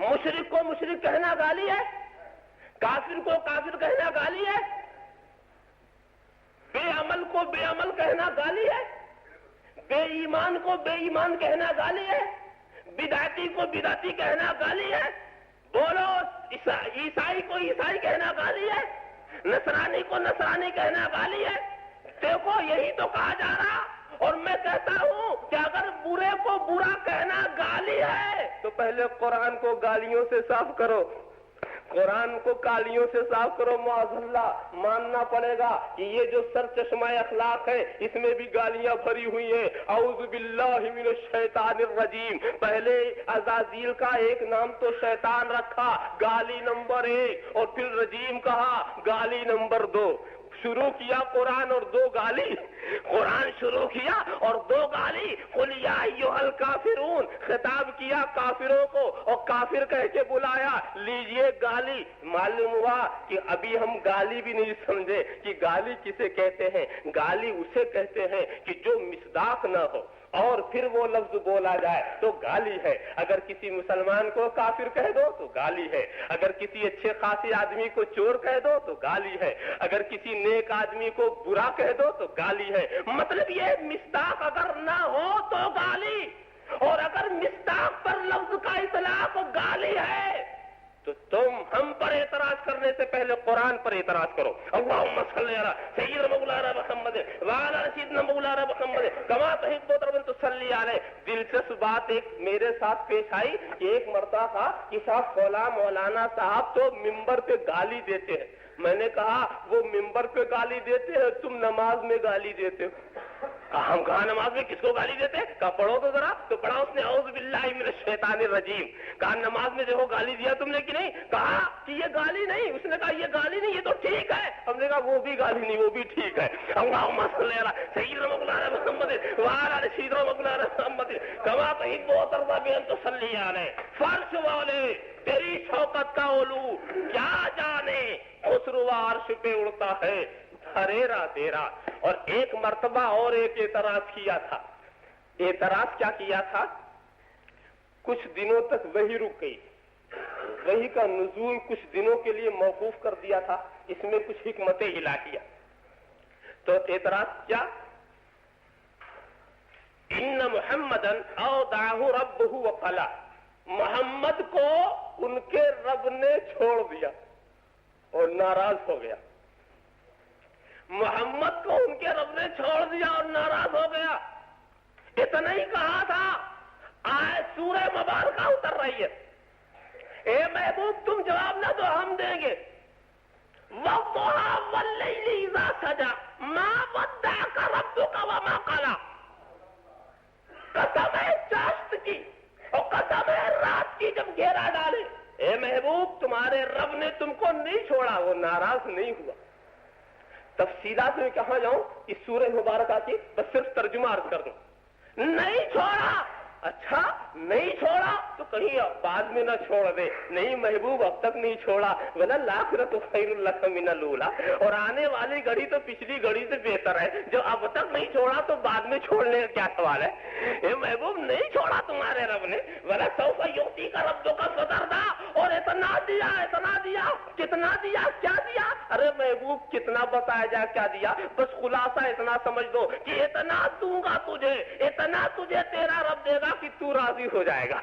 مشرک کو مشرک کہنا گالی ہے, کافر کو کافر کہنا گالی ہے, بے عمل کو بے عمل کہنا گالی ہے, بے ایمان کو بے ایمان کہنا گالی ہے, بدعتی کو بدعتی کہنا گالی ہے. بولو. عیسائی کو عیسائی کہنا گالی ہے, نصرانی کو نصرانی کہنا گالی ہے. دیکھو یہی تو کہا جا رہا, اور میں کہتا ہوں کہ اگر برے کو برا کہنا گالی ہے تو پہلے قرآن کو گالیوں سے صاف کرو, قرآن کو گالیوں سے صاف کرو. معاذ اللہ ماننا پڑے گا کہ یہ جو سر چشمہ اخلاق ہے اس میں بھی گالیاں بھری ہوئی ہیں. اعوذ باللہ من الشیطان الرجیم. پہلے عزازیل کا ایک نام تو شیطان رکھا, گالی نمبر 1, اور پھر رجیم کہا, گالی نمبر 2. شروع کیا قرآن اور 2 گالی, قرآن شروع کیا اور 2 گالی. قل یا ایھا الکافرون, خطاب کیا کافروں کو اور کافر کہہ کے بلایا, لیجئے گالی. معلوم ہوا کہ ابھی ہم گالی بھی نہیں سمجھے کہ گالی کسے کہتے ہیں. گالی اسے کہتے ہیں کہ جو مصداق نہ ہو اور پھر وہ لفظ بولا جائے تو گالی ہے. اگر کسی مسلمان کو کافر کہہ دو تو گالی ہے, اگر کسی اچھے خاصے آدمی کو چور کہہ دو تو گالی ہے, اگر کسی نیک آدمی کو برا کہہ دو تو گالی ہے. مطلب یہ مصداق اگر نہ ہو تو گالی, اور اگر مصداق پر لفظ کا اطلاق گالی ہے تو تم ہم پر اعتراض کرنے سے پہلے قرآن پر اعتراض کرو. اللہم صلی علی سیدنا مولانا محمد وعلی سیدنا مولانا محمد کما تحب وترضى تصلی علیہ. دلچسپ بات ایک میرے ساتھ پیش آئی کہ ایک مرتبہ تھا کہ صاحب فلاں مولانا صاحب تو ممبر پہ گالی دیتے ہیں. میں نے کہا وہ ممبر پہ گالی دیتے ہیں, تم نماز میں گالی دیتے ہو. ہم کہاں نماز میں کس کو گالی دیتے ہیں؟ کہا پڑھو تو ذرا. تو پڑھا اس نے اعوذ باللہ من الشیطان الرجیم. کہا نماز میں دیکھو گالی دیا تم نے کہ نہیں؟ کہا کہ یہ گالی نہیں. اس نے کہا یہ گالی نہیں, یہ تو ٹھیک ہے. ہم نے کہا وہ بھی گالی نہیں, وہ بھی ٹھیک ہے. اللہم صلی علی سیدنا مولانا محمد وعلی سیدنا مولانا محمد کما تحب وترضى بان تصلی علیہ. فرش والے تیری شوکت کا علو کیا جانے, خسرو عرش پہ اڑتا ہے دھریرا تیرا. اور ایک مرتبہ اور ایک اعتراض کیا تھا. اعتراض کیا کیا تھا؟ کچھ دنوں تک وحی رک گئی, وحی کا نزول کچھ دنوں کے لیے موقوف کر دیا تھا. اس میں کچھ حکمت الہیہ. تو اعتراض کیا؟ ان محمدا اودعہ ربہ وقلا, محمد کو ان کے رب نے چھوڑ دیا اور ناراض ہو گیا. محمد کو ان کے رب نے چھوڑ دیا اور ناراض ہو گیا. اتنا ہی کہا تھا, آیت سورہ مبارکہ اتر رہی ہے, اے محبوب تم جواب نہ دو ہم دیں گے. وَالضُّحَىٰ وَاللَّيْلِ إِذَا سَجَىٰ مَا وَدَّعَكَ رَبُّكَ وَمَا قَلَىٰ. قسم ہے چاشت کی اور قسم ہے رات کی جب گھیرا ڈالے، اے محبوب تمہارے رب نے تم کو نہیں چھوڑا، وہ ناراض نہیں ہوا. تفصیلات میں کہاں جاؤں اس سورہ مبارکہ کی، بس صرف ترجمہ عرض کر دوں. نہیں چھوڑا. اچھا نہیں چھوڑا تو کہیں بعد میں نہ چھوڑ دے. نہیں محبوب اب تک نہیں چھوڑا. وَلَلْآخِرَةُ خَيْرٌ لَكَ مِنَ الْأُولَىٰ. اور آنے والی گھڑی تو پچھلی گھڑی سے بہتر ہے. جو اب تک نہیں چھوڑا تو بعد میں چھوڑنے کا کیا سوال ہے. اے محبوب نہیں چھوڑا تمہارے رب نے. وَلَسَوْفَ يُعْطِيكَ رَبُّكَ فَتَرْضَىٰ. اور اتنا دیا اتنا دیا. کتنا دیا کیا دیا. ارے محبوب کتنا بتایا جائے کیا دیا. بس خلاصہ اتنا سمجھ دو کہ اتنا دوں گا تجھے، اتنا تجھے تیرا رب دے گا کہ تو راضی ہو جائے گا.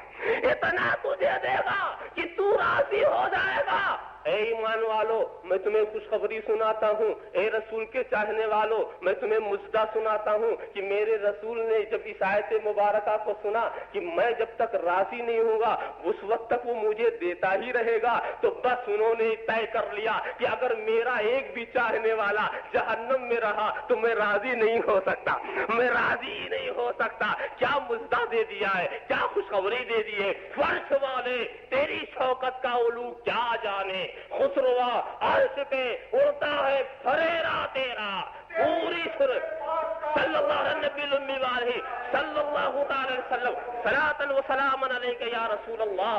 اتنا تجھے دے گا کہ تو راضی ہو جائے گا. اے ایمان والو میں تمہیں خوشخبری سناتا ہوں. اے رسول کے چاہنے والو میں تمہیں مژدہ سناتا ہوں کہ میرے رسول نے جب اس آیت مبارکہ کو سنا کہ میں جب تک راضی نہیں ہوں گا اس وقت تک وہ مجھے دیتا ہی رہے گا، تو بس انہوں نے طے کر لیا کہ اگر میرا ایک بھی چاہنے والا جہنم میں رہا تو میں راضی نہیں ہو سکتا، میں راضی ہی نہیں ہو سکتا. کیا مژدہ دے دیا ہے، کیا خوشخبری دے دی ہے. فرش والے تیری شوکت کا علو کیا جانے. خسروا عرش پہ اڑتا ہے پھریرا تیرا. پوری صلی اللہ علیہ نبی الامی والہ صلی اللہ تعالی وسلم صلاۃ و سلام علیک یا رسول اللہ.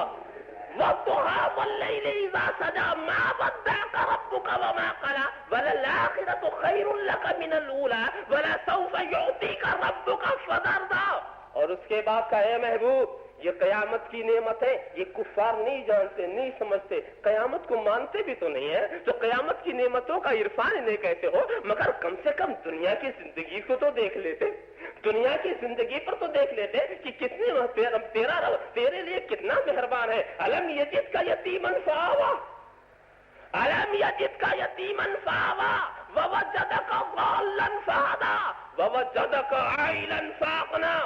وَالضُّحَىٰ وَاللَّيْلِ إِذَا سَجَىٰ مَا وَدَّعَكَ رَبُّكَ وَمَا قَلَىٰ وَلَلْآخِرَةُ خَيْرٌ لَكَ مِنَ الْأُولَىٰ وَلَسَوْفَ يُعْطِيكَ رَبُّكَ فَتَرْضَىٰ. اور اس کے بعد کا اے محبوب یہ قیامت کی نعمت ہے. یہ کفار نہیں جانتے نہیں سمجھتے، قیامت کو مانتے بھی تو نہیں ہے. تو قیامت کی نعمتوں کا عرفان انہیں کیسے ہو. مگر کم سے کم دنیا کی زندگی کو تو دیکھ لیتے، دنیا کی زندگی پر تو دیکھ لیتے کہ کتنے تیرا رب تیرے لیے کتنا مہربان ہے. الم یجدک یتیما فآویٰ، الم یجدک یتیما فآویٰ ووجدک ضالا فہدیٰ ووجدک عائلا فأغنیٰ.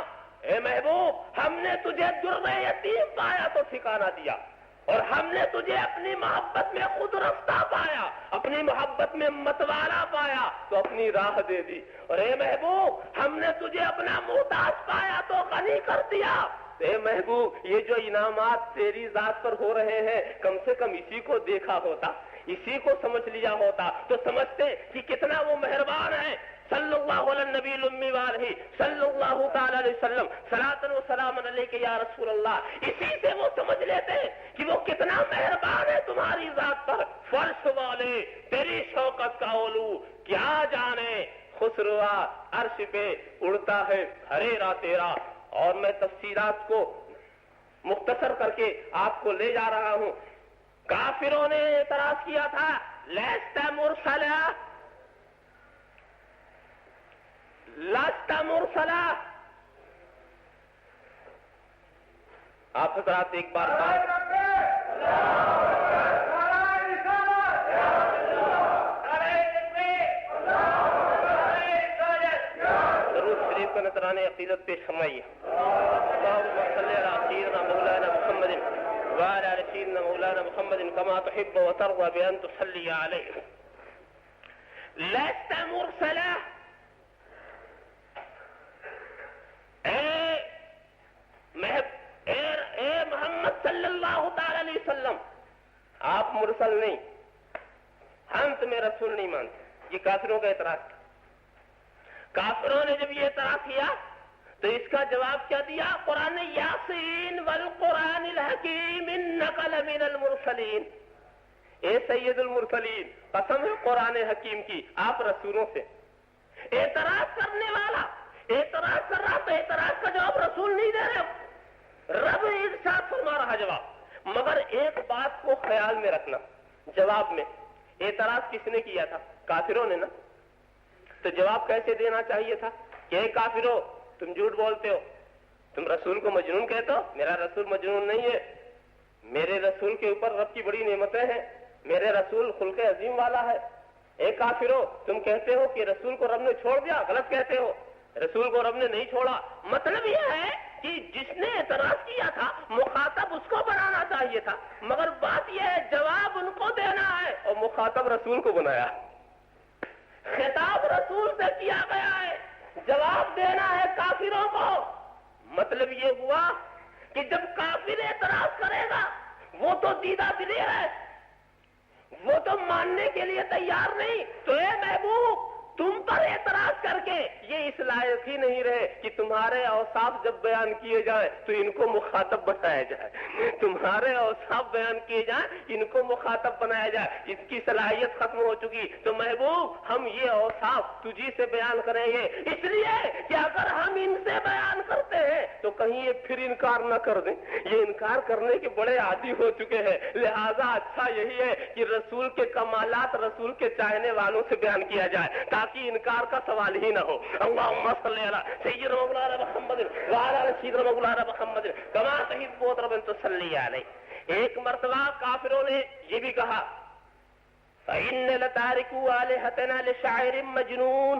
اے محبوب ہم نے تجھے در یتیم پایا تو ٹھکانہ دیا، اور ہم نے تجھے اپنی محبت میں خود رفتہ پایا، اپنی محبت میں متوالا پایا تو اپنی راہ دے دی. اور اے محبوب ہم نے تجھے اپنا محتاج پایا تو غنی کر دیا. اے محبوب یہ جو انعامات تیری ذات پر ہو رہے ہیں کم سے کم اسی کو دیکھا ہوتا، اسی کو سمجھ لیا ہوتا تو سمجھتے کہ کتنا وہ مہربان ہے. صلی اللہ علیہ نبی الامی والہ صلی اللہ تعالی علیہ وسلم صلاۃ و سلام علیک یا رسول اللہ. اسی سے وہ سمجھ لیتے کہ وہ کتنا مہربان ہے تمہاری ذات پر. فرش والے تیری شوکت کا علو کیا جانے. خسروا عرش پہ اڑتا ہے پھریرا تیرا. اور میں تفصیلات کو مختصر کر کے آپ کو لے جا رہا ہوں. کافروں نے اعتراض کیا تھا لست مرسلا، لست مرسلا. آپ حضرات ایک بار ضرور شریف کا نذرانِ عقیدت پیش فرمائیے. اللہم صلی علی سیدنا مولانا محمد وعلی آل سیدنا مولانا محمد کما تحب وترضى بأن تصلی علیہ. لست مرسلا، اے محمد صلی اللہ تعالی علیہ وسلم آپ مرسل نہیں، ہم تمہیں رسول نہیں مانتے. یہ کافروں کا اعتراض تھا. کافروں نے جب یہ اعتراض کیا تو اس کا جواب کیا دیا. قرآن یاسین والقرآن الحکیم انک لمن المرسلین. اے سید المرسلین قسم ہے قرآن حکیم کی آپ رسولوں سے. اعتراض کرنے والا اعتراض کر رہا تو اعتراض کا جواب رسول نہیں دے رہے. رب ارشاد فرما رہا جواب. مگر ایک بات کو خیال میں رکھنا، جواب میں اعتراض کس نے کیا تھا؟ کافروں نے نا. تو جواب کیسے دینا چاہیے تھا کہ اے کافرو تم جھوٹ بولتے ہو، تم رسول کو مجنون کہتے ہو. میرا رسول مجنون نہیں ہے، میرے رسول کے اوپر رب کی بڑی نعمتیں ہیں، میرے رسول خلق عظیم والا ہے. اے کافرو تم کہتے ہو کہ رسول کو رب نے چھوڑ دیا، غلط کہتے ہو. رسول کو رب نے نہیں چھوڑا. مطلب یہ ہے کہ جس نے اعتراض کیا تھا مخاطب اس کو بنانا چاہیے تھا، مگر بات یہ ہے جواب ان کو دینا ہے اور مخاطب رسول کو بنایا، خطاب رسول سے کیا گیا ہے، جواب دینا ہے کافروں کو۔ مطلب یہ ہوا کہ جب کافر اعتراض کرے گا وہ تو دیدہ دلی ہے، وہ تو ماننے کے لیے تیار نہیں، تو اے محبوب تم پر اعتراض کر کے یہ اس لائق ہی نہیں رہے کہ تمہارے اوصاف جب بیان کیے جائیں تو ان کو مخاطب بنایا جائے، تمہارے اوصاف بیان کیے جائیں ان کو مخاطب بنایا جائے، اس کی صلاحیت ختم ہو چکی۔ تو محبوب ہم یہ اوصاف تجھی سے بیان کریں گے، اس لیے کہ اگر ہم ان سے بیان کرتے ہیں تو کہیں یہ پھر انکار نہ کر دیں، یہ انکار کرنے کے بڑے عادی ہو چکے ہیں، لہذا اچھا یہی ہے کہ رسول کے کمالات رسول کے چاہنے والوں سے بیان کیا جائے تاکہ انکار کا سوال ہی نہ ہو۔ اللہم صلی علی سیدنا مولانا محمد وعلی آل سیدنا مولانا محمد کما تحب ربنا تصلی علیہ۔ ایک مرتبہ کافروں نے یہ بھی کہا فإن لتارکو آلہتنا لشاعر مجنون،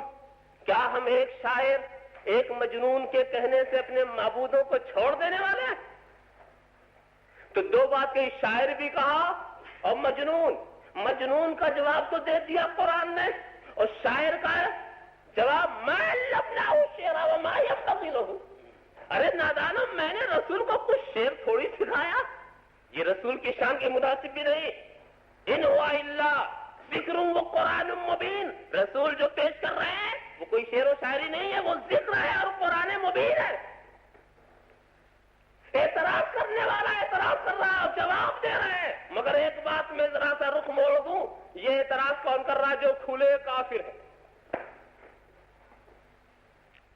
کیا ہم ایک شاعر ایک مجنون کے کہنے سے اپنے معبودوں کو چھوڑ دینے والے ہیں؟ تو دو بات کہی، شاعر بھی کہا اور مجنون۔ مجنون کا جواب تو دے دیا قرآن نے، اور شاعر کا جواب ما علمناہ الشعر وما ينبغي له۔ ارے نادانو، میں نے رسول کو کچھ شعر تھوڑی سکھایا، یہ رسول کی شان کے مناسب بھی نہیں۔ ان ہوا الا ذکر و قرآن مبین، رسول جو پیش کر رہے ہیں وہ کوئی شعر و شاعری نہیں ہے، وہ ذکر ہے اور قرآن مبین ہے۔ اعتراض کرنے والا اعتراض کر رہا ہے اور جواب دے رہے ہیں، مگر ایک بات میں ذرا سا رخ موڑ دوں، یہ اعتراض کون کر رہا ہے؟ جو کھلے کافر ہے۔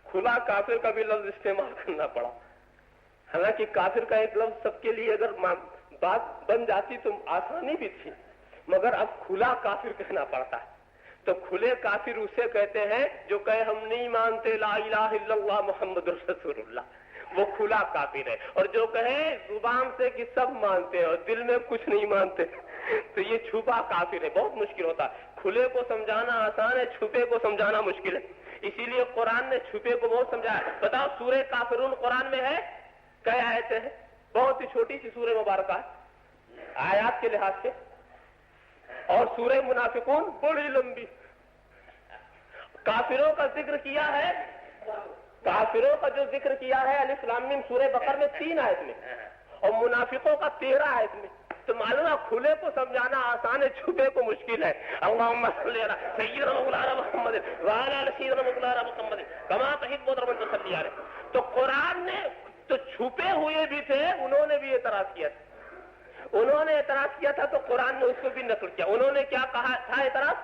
کھلا کافر کا بھی لفظ استعمال کرنا پڑا، حالانکہ کافر کا ایک لفظ سب کے لیے اگر بات بن جاتی تو آسانی بھی تھی، مگر اب کھلا کافر کہنا پڑتا ہے۔ تو کھلے کافر اسے کہتے ہیں جو کہے ہم نہیں مانتے لا الہ الا اللہ محمد رسول اللہ، وہ کھلا کافر ہے۔ اور جو کہے زبان سے کہ سب مانتے ہیں اور دل میں کچھ نہیں مانتے تو یہ چھپا کافر ہے۔ بہت مشکل ہوتا ہے، کھلے کو سمجھانا آسان ہے، چھپے کو سمجھانا مشکل ہے، اسی لیے قرآن نے چھپے کو بہت سمجھایا۔ بتاؤ سورہ کافرون قرآن میں ہے کئی آیتیں ہیں؟ بہت ہی چھوٹی سی سورہ مبارکہ ہے آیات کے لحاظ سے، اور سورہ منافقون بڑی لمبی۔ کافروں کا ذکر کیا ہے، کافروں کا جو ذکر کیا ہے الف لام میم سورہ بقرہ میں 3 آیت میں، اور منافقوں کا 13 آیت میں۔ تو معلوم ہے کھلے کو سمجھانا آسان ہے، چھپے کو مشکل ہے۔ اللہم صلی علی سیدنا مولانا محمد وعلی آل سیدنا مولانا محمد کما تحب ربنا تصلی علیہ۔ تو قرآن نے تو چھپے ہوئے بھی تھے، انہوں نے بھی اعتراض کیا تھا، انہوں نے اعتراض کیا تھا تو قرآن نے اس کو بھی نقل کیا۔ انہوں نے کیا کہا تھا اعتراض؟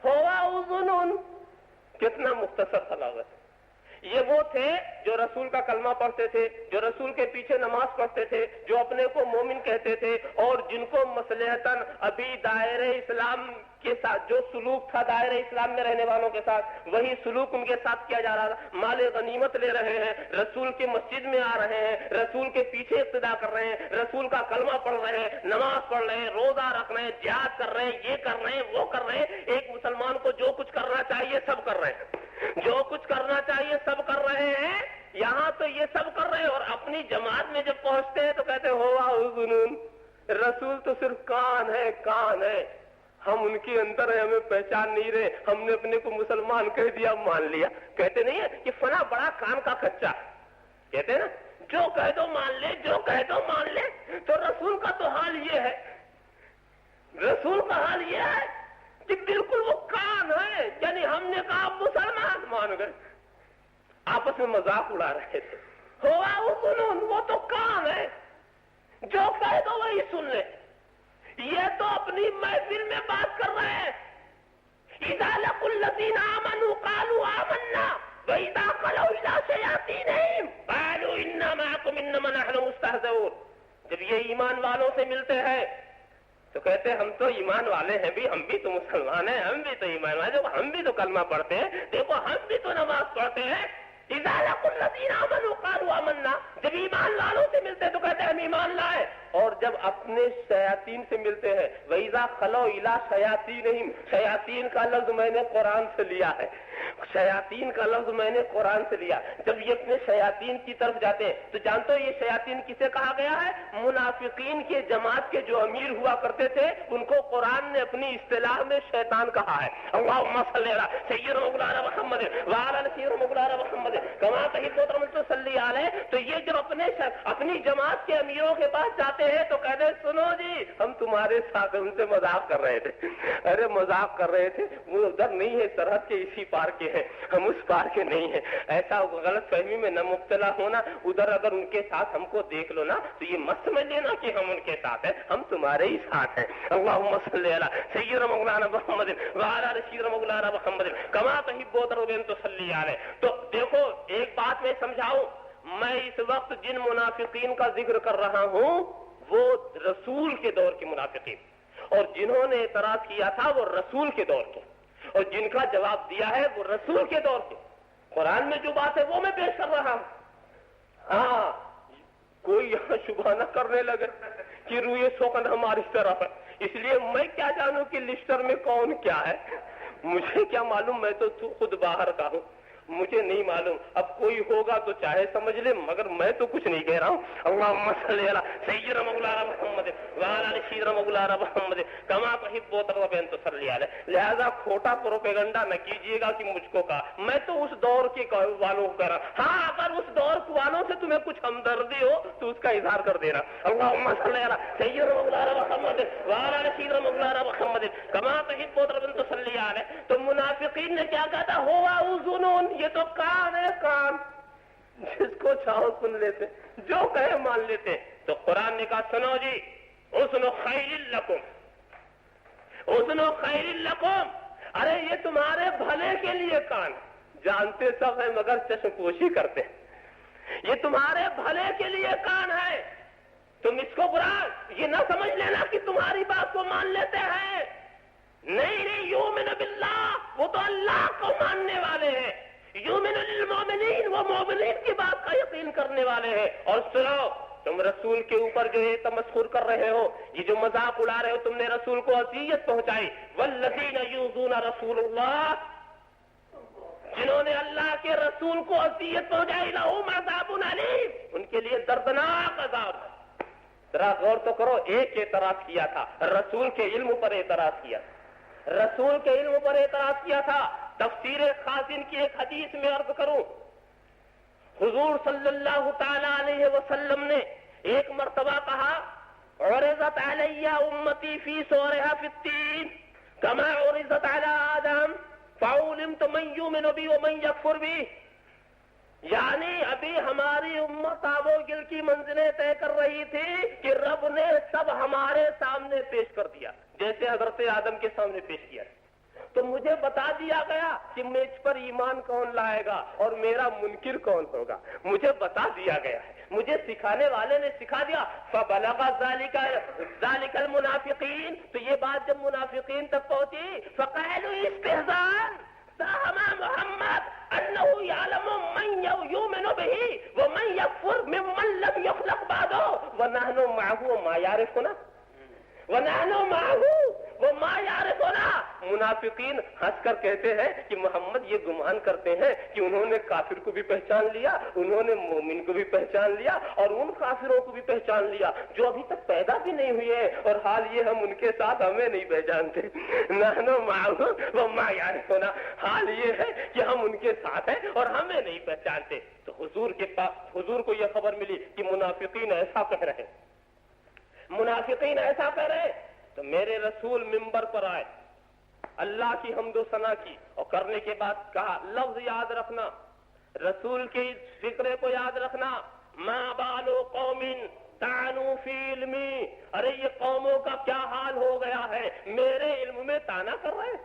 ہوا اذن، کتنا مختصر تھا لفظ۔ یہ وہ تھے جو رسول کا کلمہ پڑھتے تھے، جو رسول کے پیچھے نماز پڑھتے تھے، جو اپنے کو مومن کہتے تھے، اور جن کو مصلحتاً ابھی دائرہ اسلام کے ساتھ جو سلوک تھا دائرہ اسلام میں رہنے والوں کے ساتھ وہی سلوک ان کے ساتھ کیا جا رہا تھا۔ مال غنیمت لے رہے ہیں، رسول کی مسجد میں آ رہے ہیں، رسول کے پیچھے اقتدا کر رہے ہیں، رسول کا کلمہ پڑھ رہے ہیں، نماز پڑھ رہے ہیں، روزہ رکھ رہے ہیں، جہاد کر رہے ہیں، یہ کر رہے ہیں، وہ کر رہے ہیں۔ ایک مسلمان کو جو کچھ کرنا چاہیے سب کر رہے ہیں، جو کچھ کرنا چاہیے سب کر رہے ہیں، یہاں تو یہ سب کر رہے ہیں، اور اپنی جماعت میں جب پہنچتے ہیں تو کہتے ہیں ہوا اذن، رسول تو صرف کان ہے، کان ہے، ہم ان کے اندر ہیں، ہمیں پہچان نہیں رہے، ہم نے اپنے کو مسلمان کہہ دیا مان لیا۔ کہتے نہیں ہے کہ فلاں بڑا کان کا کچا، کہتے ہیں نا جو کہہ دو مان لے، جو کہہ دو مان لے۔ تو رسول کا تو حال یہ ہے، رسول کا حال یہ ہے کہ بالکل وہ کان ہے، یعنی ہم نے کہا مسلمان مان گئے، آپس میں مذاق اڑا رہے تھے۔ ہوا اذن، وہ تو کان ہے، جو کہہ دو وہی سن لے۔ یہ تو اپنی محفل میں بات کر رہے ہیں، اذا لقوا الذین آمنوا قالوا آمنا واذا خلوا الى شیاطینہم قالوا انا معکم انما نحن مستہزئون۔ جب یہ ایمان والوں سے ملتے ہیں تو کہتے ہیں ہم تو ایمان والے ہیں بھی، ہم بھی تو مسلمان ہیں، ہم بھی تو ایمان والے ہیں، ہم بھی تو کلمہ پڑھتے ہیں، دیکھو ہم بھی تو نماز پڑھتے ہیں۔ اذا لقوا الذین آمنوا قالوا آمنا، جب ایمان والوں سے ملتے تو کہتے ہیں ہم ایمان لائے، اور جب اپنے شیاطین سے ملتے ہیں، وَإِذَا خَلَوْا إِلَىٰ شَيَاطِينِهِمْ، شیاطین کا لفظ میں نے قرآن سے لیا ہے، شیاطین کا لفظ میں نے قرآن سے لیا۔ جب یہ اپنے شیاطین کی طرف جاتے ہیں تو جانتے ہو یہ شیاطین کسے کہا گیا ہے؟ منافقین کے جماعت کے جو امیر ہوا کرتے تھے ان کو قرآن نے اپنی اصطلاح میں شیطان کہا ہے۔ اللہم صلی علی سیدنا مولانا محمد وعلی سیدنا مولانا محمد کما تحب و ترضى صلی علیہ۔ تو یہ جب اپنی جماعت کے امیروں کے پاس جاتے ہیں تو کہتے ہیں سنو جی ہم تمہارے ساتھ، ان سے مذاق کر رہے تھے، ارے مذاق کر رہے تھے، وہ ادھر نہیں ہے سرحد کے اسی پار کے ہیں، ہم اس پار کے نہیں ہیں، ایسا غلط فہمی میں نہ مبتلا ہونا، ادھر اگر ان کے ساتھ ہم کو دیکھ لو نا تو یہ مت سمجھ لینا کہ ہم ان کے ساتھ ہیں، ہم تمہارے ہی ساتھ ہیں۔ اللہم صلی علی سیدنا مولانا محمد وعلی سیدنا مولانا محمد کما تحب و ترضى تصلی علیہ۔ تو دیکھو ایک بات میں سمجھاؤں، میں اس وقت جن منافقین کا ذکر کر رہا ہوں وہ رسول کے دور کے منافقین، اور جنہوں نے اعتراض کیا تھا وہ رسول کے دور کے، اور جن کا جواب دیا ہے وہ رسول کے دور کے۔ قرآن میں جو بات ہے وہ میں پیش کر رہا ہوں۔ ہاں کوئی یہاں شبہ نہ کرنے لگے کہ روئے سوکن ہماری طرف ہے، اس لیے میں کیا جانوں کہ لسٹر میں کون کیا ہے، مجھے کیا معلوم، میں تو خود باہر کا ہوں، مجھے نہیں معلوم، اب کوئی ہوگا تو چاہے سمجھ لے، مگر میں تو کچھ نہیں کہہ رہا ہوں۔ اللہم صلی علی سیدنا مولانا محمد وعلی سیدنا مولانا محمد کما تحب و ترضى تصلی علیہ۔ لہذا کھوٹا پروپیگنڈا نہ کیجیے گا کہ مجھ کو کہا، میں تو اس دور کے والوں کو کہہ رہا ہوں۔ ہاں اگر اس دور والوں سے تمہیں کچھ ہمدردی ہو تو اس کا اظہار کر دینا۔ اللہم صلی علی سیدنا مولانا محمد وعلی سیدنا مولانا محمد کما تحب و ترضى تصلی علیہ۔ تو منافقین نے کیا کہا تھا؟ ہوا اذن، یہ تو کان ہے، کان، جس کو چاہو سن لیتے، جو کہے مان لیتے۔ تو قرآن نے کہا سنو جی اذن خیر لکم، اذن خیر لکم، ارے یہ تمہارے بھلے کے لیے کان، جانتے سب ہیں مگر چشم پوشی کرتے ہیں، یہ تمہارے بھلے کے لیے کان ہے، تم اس کو برا یہ نہ سمجھ لینا کہ تمہاری بات کو مان لیتے ہیں، نہیں یؤمن باللہ، وہ تو اللہ کو ماننے والے ہیں، یؤمن للمؤمنین، وہ مومنین کی بات کا یقین کرنے والے ہیں۔ اور سنو تم رسول کے اوپر جو یہ تمسخر کر رہے ہو، یہ جو مذاق اڑا رہے ہو، تم نے رسول کو اذیت پہنچائی، والذین یؤذون رسول اللہ، جنہوں نے اللہ کے رسول کو اذیت پہنچائی، لہم عذاب علیم، ان کے لیے دردناک عذاب ہے۔ ذرا غور تو کرو، ایک اعتراض کیا تھا، رسول کے علم پر اعتراض کیا، رسول کے علم پر اعتراض کیا تھا۔ تفسیر خازن کی ایک حدیث میں عرض کروں، حضور صلی اللہ تعالی علیہ وسلم نے ایک مرتبہ کہا عرضت علی امتی فی صورها فی التین کما عرضت علی آدم فعلمت من یؤمن بی ومن یکفر بی، یعنی ابھی ہماری امت آب و گل کی منزلیں طے کر رہی تھی کہ رب نے سب ہمارے سامنے پیش کر دیا، جیسے حضرت آدم کے سامنے پیش کیا، تو مجھے بتا دیا گیا کہ مجھ پر ایمان کون لائے گا اور میرا منکر کون ہوگا، مجھے بتا دیا گیا ہے، مجھے سکھانے والے نے سکھا دیا۔ فبلغ ذلك المنافقین، تو یہ بات جب منافقین تک پہنچی، فقالوا استهزاء زعم محمد انه يعلم من يؤمن به ومن يكفر ممن لم يخلق بعده ونحن معه ما يعرفنا ونحن معه وما يعرفنا۔ منافقین ہنس کر کہتے ہیں کہ محمد یہ گمان کرتے ہیں کہ انہوں نے کافر کو بھی پہچان لیا، انہوں نے مومن کو بھی پہچان لیا، اور ان کافروں کو بھی پہچان لیا جو ابھی تک پیدا بھی نہیں ہوئے ہیں، اور حال یہ ہم ان کے ساتھ ہمیں نہیں پہچانتے۔ نحن معه وما يعرفنا، حال یہ ہے کہ ہم ان کے ساتھ ہیں اور ہمیں نہیں پہچانتے۔ تو حضور کو یہ خبر ملی کہ منافقین ایسا کہہ رہے ہیں، منافقین ایسا کہہ رہے ہیں، تو میرے رسول منبر پر آئے، اللہ کی حمد و ثنا کی، اور کرنے کے بعد کہا، لفظ یاد رکھنا، رسول کے فکرے کو یاد رکھنا، ما بال قوم طعنوا فی علمی، ارے یہ قوموں کا کیا حال ہو گیا ہے، میرے علم میں طعنہ کر رہے ہیں،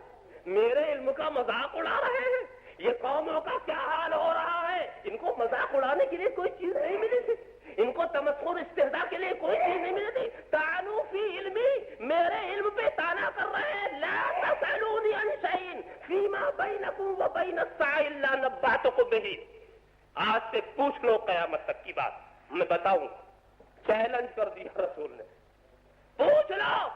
میرے علم کا مذاق اڑا رہے ہیں، یہ قوموں کا کیا حال ہو رہا ہے، ان کو مذاق اڑانے کے لیے کوئی چیز نہیں ملی تھی، ان کو تمسخر استہزاء کے لیے کوئی چیز نہیں ملی تھی، طعنوا فی علمی، میرے علم پہ طعنہ کر رہے ہیں، لا تسألونی عن شیء فیما بینکم وبین الساعة الا نبأتکم بہ، آج سے پوچھ لو قیامت تک کی بات، میں بتاؤں، چیلنج کر دیا رسول نے، پوچھ لو،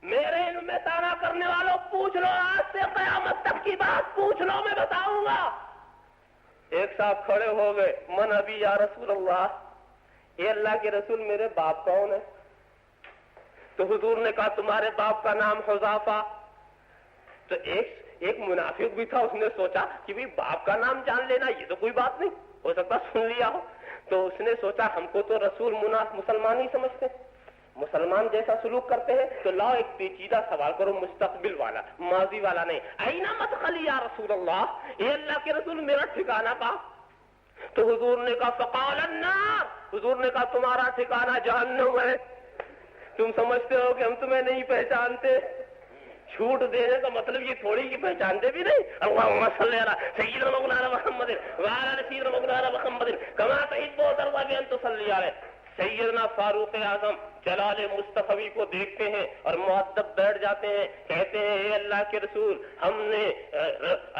میرے علم میں طعنا کرنے والوں پوچھ لو، آج سے قیامت تک کی بات پوچھ لو، میں بتاؤں گا۔ ایک صاحب کھڑے ہو گئے، من ابی یا رسول اللہ، اے اللہ کے رسول میرے باپ کون ہے؟ تو حضور نے کہا تمہارے باپ کا نام حذافہ۔ تو ایک منافق بھی تھا، اس نے سوچا کہ بھی باپ کا نام جان لینا یہ تو کوئی بات نہیں، ہو سکتا سن لیا ہو۔ تو اس نے سوچا ہم کو تو رسول مسلمان ہی سمجھتے، مسلمان جیسا سلوک کرتے ہیں، تو لاؤ ایک پیچیدہ سوال کرو، مستقبل والا، ماضی والا نہیں۔ اینا مدخلی یا رسول اللہ، اے اللہ کے رسول میرا ٹھکانہ کہاں؟ تو حضور نے کہا فقال النار، حضور نے کہا تمہارا ٹھکانہ جہنم ہے۔ تم سمجھتے ہو کہ ہم تمہیں نہیں پہچانتے؟ چھوٹ دینے کا مطلب یہ تھوڑی کہ پہچانتے بھی نہیں۔ اللہم صلی علی سیدنا مولانا محمد وعلی آل سیدنا مولانا محمد کما تحب و ترضی بان تصلی علیہ۔ سیدنا فاروق اعظم جلال مصطفی کو دیکھتے ہیں اور مؤدب بیٹھ جاتے ہیں، کہتے ہیں اے اللہ کے رسول ہم نے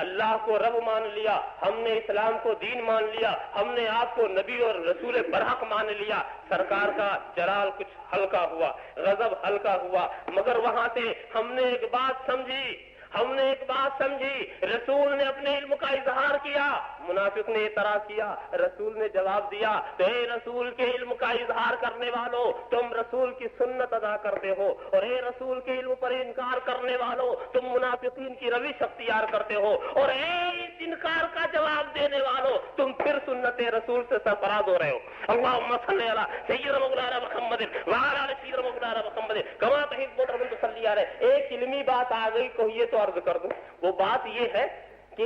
اللہ کو رب مان لیا، ہم نے اسلام کو دین مان لیا، ہم نے آپ کو نبی اور رسول برحق مان لیا۔ سرکار کا جلال کچھ ہلکا ہوا، غضب ہلکا ہوا، مگر وہاں سے ہم نے ایک بات سمجھی، رسول نے اپنے علم کا اظہار کیا، منافق نے اعتراض کیا، رسول نے جواب دیا تو اے رسول کے علم کا اظہار کرنے والوں تم رسول کی سنت ادا کرتے ہو، اور اے رسول کے علم پر انکار کرنے والوں تم منافقین کی روش اختیار کرتے ہو، اور اے اس انکار کا جواب دینے والوں تم پھر سنت رسول سے سرفراز ہو رہے ہو۔ اللہم صلی علی سیدنا مولانا محمد وعلی آل سیدنا مولانا محمد کما تحب و ترضی بان تصلی علیہ۔ ایک علمی بات آ گئی تو یہ تو عرض کر دوں، وہ بات یہ ہے کہ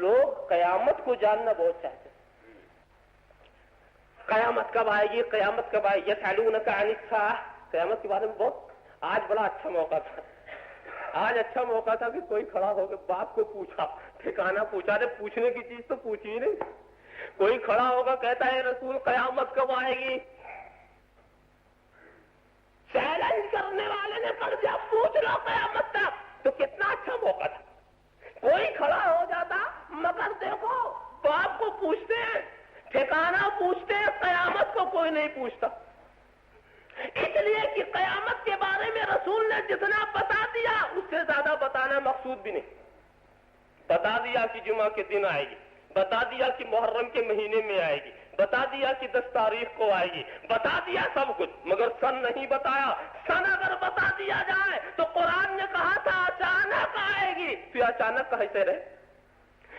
لوگ قیامت کو جاننا بہت چاہتے ہیں۔ قیامت کب آئے گی، قیامت کب آئے گی، یسألونک عن الساعہ، قیامت کے بارے میں بہت آج بڑا اچھا موقع تھا، آج اچھا موقع تھا کہ کوئی کھڑا ہو کے باپ کو پوچھا، ٹھکانہ پوچھا، نے پوچھنے کی چیز تو پوچھی ہی نہیں۔ کوئی کھڑا ہوگا کہتا ہے رسول قیامت کب آئے گی، چیلنج کرنے والے نے کر دیا پوچھ لو قیامت تک، تو کتنا اچھا موقع تھا، کوئی کھڑا ہو جاتا۔ مگر دیکھو باپ کو پوچھتے ہیں، ٹھکانہ پوچھتے ہیں، قیامت کو کوئی نہیں پوچھتا، اس لیے کہ قیامت کے بارے میں رسول نے جتنا بتا دیا اس سے زیادہ بتانا مقصود بھی نہیں۔ بتا دیا کہ جمعہ کے دن آئے گی، بتا دیا کہ محرم کے مہینے میں آئے گی، بتا دیا کہ 10 تاریخ کو آئے گی، بتا دیا سب کچھ، مگر سن نہیں بتایا۔ سن اگر بتا دیا جائے تو قرآن نے کہا تھا اچانک آئے گی، پھر اچانک کیسے رہے،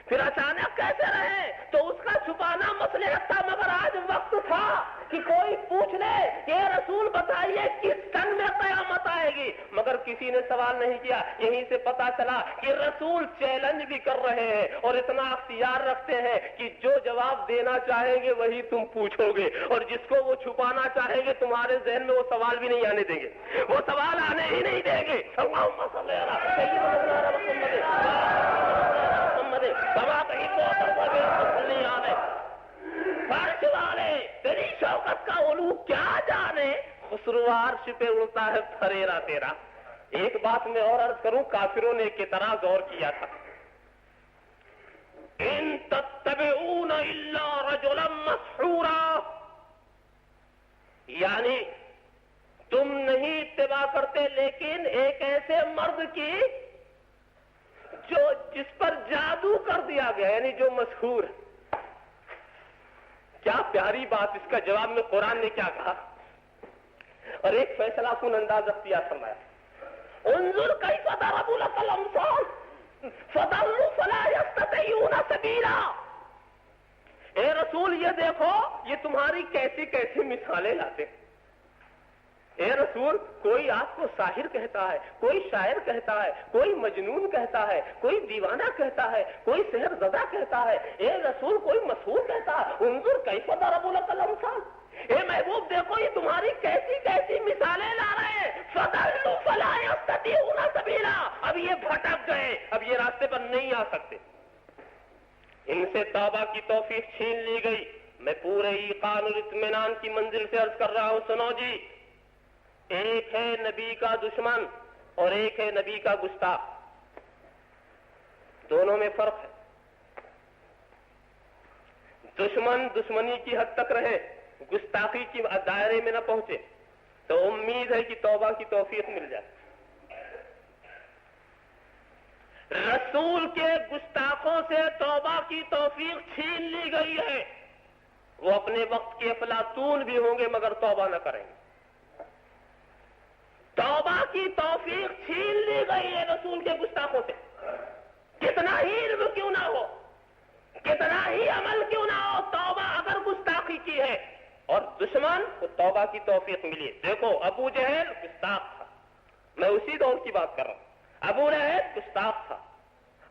پھر اچانک کیسے رہے؟ تو اس کا چھپانا مصلحت تھا، مگر آج وقت تھا کہ کوئی پوچھ لے کہ رسول بتائیے کس سن میں قیامت آئے گی، مگر کسی نے سوال نہیں کیا۔ یہیں سے پتا چلا کہ رسول چیلنج بھی کر رہے ہیں اور اتنا اختیار رکھتے ہیں کہ جو جواب دینا چاہیں گے وہی تم پوچھو گے، اور جس کو وہ چھپانا چاہیں گے تمہارے ذہن میں وہ سوال بھی نہیں آنے دیں گے، وہ سوال آنے ہی نہیں دیں گے۔ اللہم صلی علی سیدنا مولانا محمد کما تحب و ترضی بان تصلی علیہ۔ فرش والے تیری شوکت کا علو کیا جانے، خسرو عرش پہ اڑتا ہے پھریرا تیرا۔ ایک بات میں اور عرض کروں، کافروں نے ایک اعتراض اور کیا تھا، ان تتبعون الا رجلا مسحورا، یعنی تم نہیں اتباع کرتے لیکن ایک ایسے مرد کی جس پر جادو کر دیا گیا، یعنی جو مسحور ہے۔ کیا پیاری بات، اس کا جواب میں قرآن نے کیا کہا، اور ایک فیصلہ کن انداز اختیار فرمایا، انظر کیف ضربوا لک الامثال فضلوا فلا یستطیعون سبیلا۔ اے رسول یہ دیکھو یہ تمہاری کیسی کیسی مثالیں لاتے ہیں۔ اے رسول کوئی آپ کو ساحر کہتا ہے، کوئی شاعر کہتا ہے، کوئی مجنون کہتا ہے، کوئی دیوانہ کہتا ہے، کوئی سحر زدہ کہتا ہے، اے رسول کوئی مسحور کہتا ہے، انظر کیف ضربوا لک الامثال، اے محبوب دیکھو یہ تمہاری کیسی کیسی مثالیں لا رہے ہیں، فضلوا فلا یستطیعون سبیلا، اب یہ بھٹک گئے، اب یہ راستے پر نہیں آ سکتے، ان سے توبہ کی توفیق چھین لی گئی۔ میں پورے ایقان اور اطمینان کی منزل سے عرض کر رہا ہوں، سنو جی، ایک ہے نبی کا دشمن اور ایک ہے نبی کا گستاخ، دونوں میں فرق ہے۔ دشمن دشمنی کی حد تک رہے، گستاخی کی دائرے میں نہ پہنچے، تو امید ہے کہ توبہ کی توفیق مل جائے. رسول کے گستاخوں سے توبہ کی توفیق چھین لی گئی ہے. وہ اپنے وقت کے افلاطون بھی ہوں گے مگر توبہ نہ کریں گے. توبہ کی توفیق چھین لی گئی ہے رسول کے گستاخوں سے. کتنا ہی علم کیوں نہ ہو, کتنا ہی عمل کیوں نہ ہو, توبہ اگر گستاخی کی ہے اور دشمن کو توبہ کی توفیق ملی. دیکھو ابو جہل گستاخ تھا, میں اسی دور کی بات کر رہا ہوں. ابو لہب گستاخ تھا,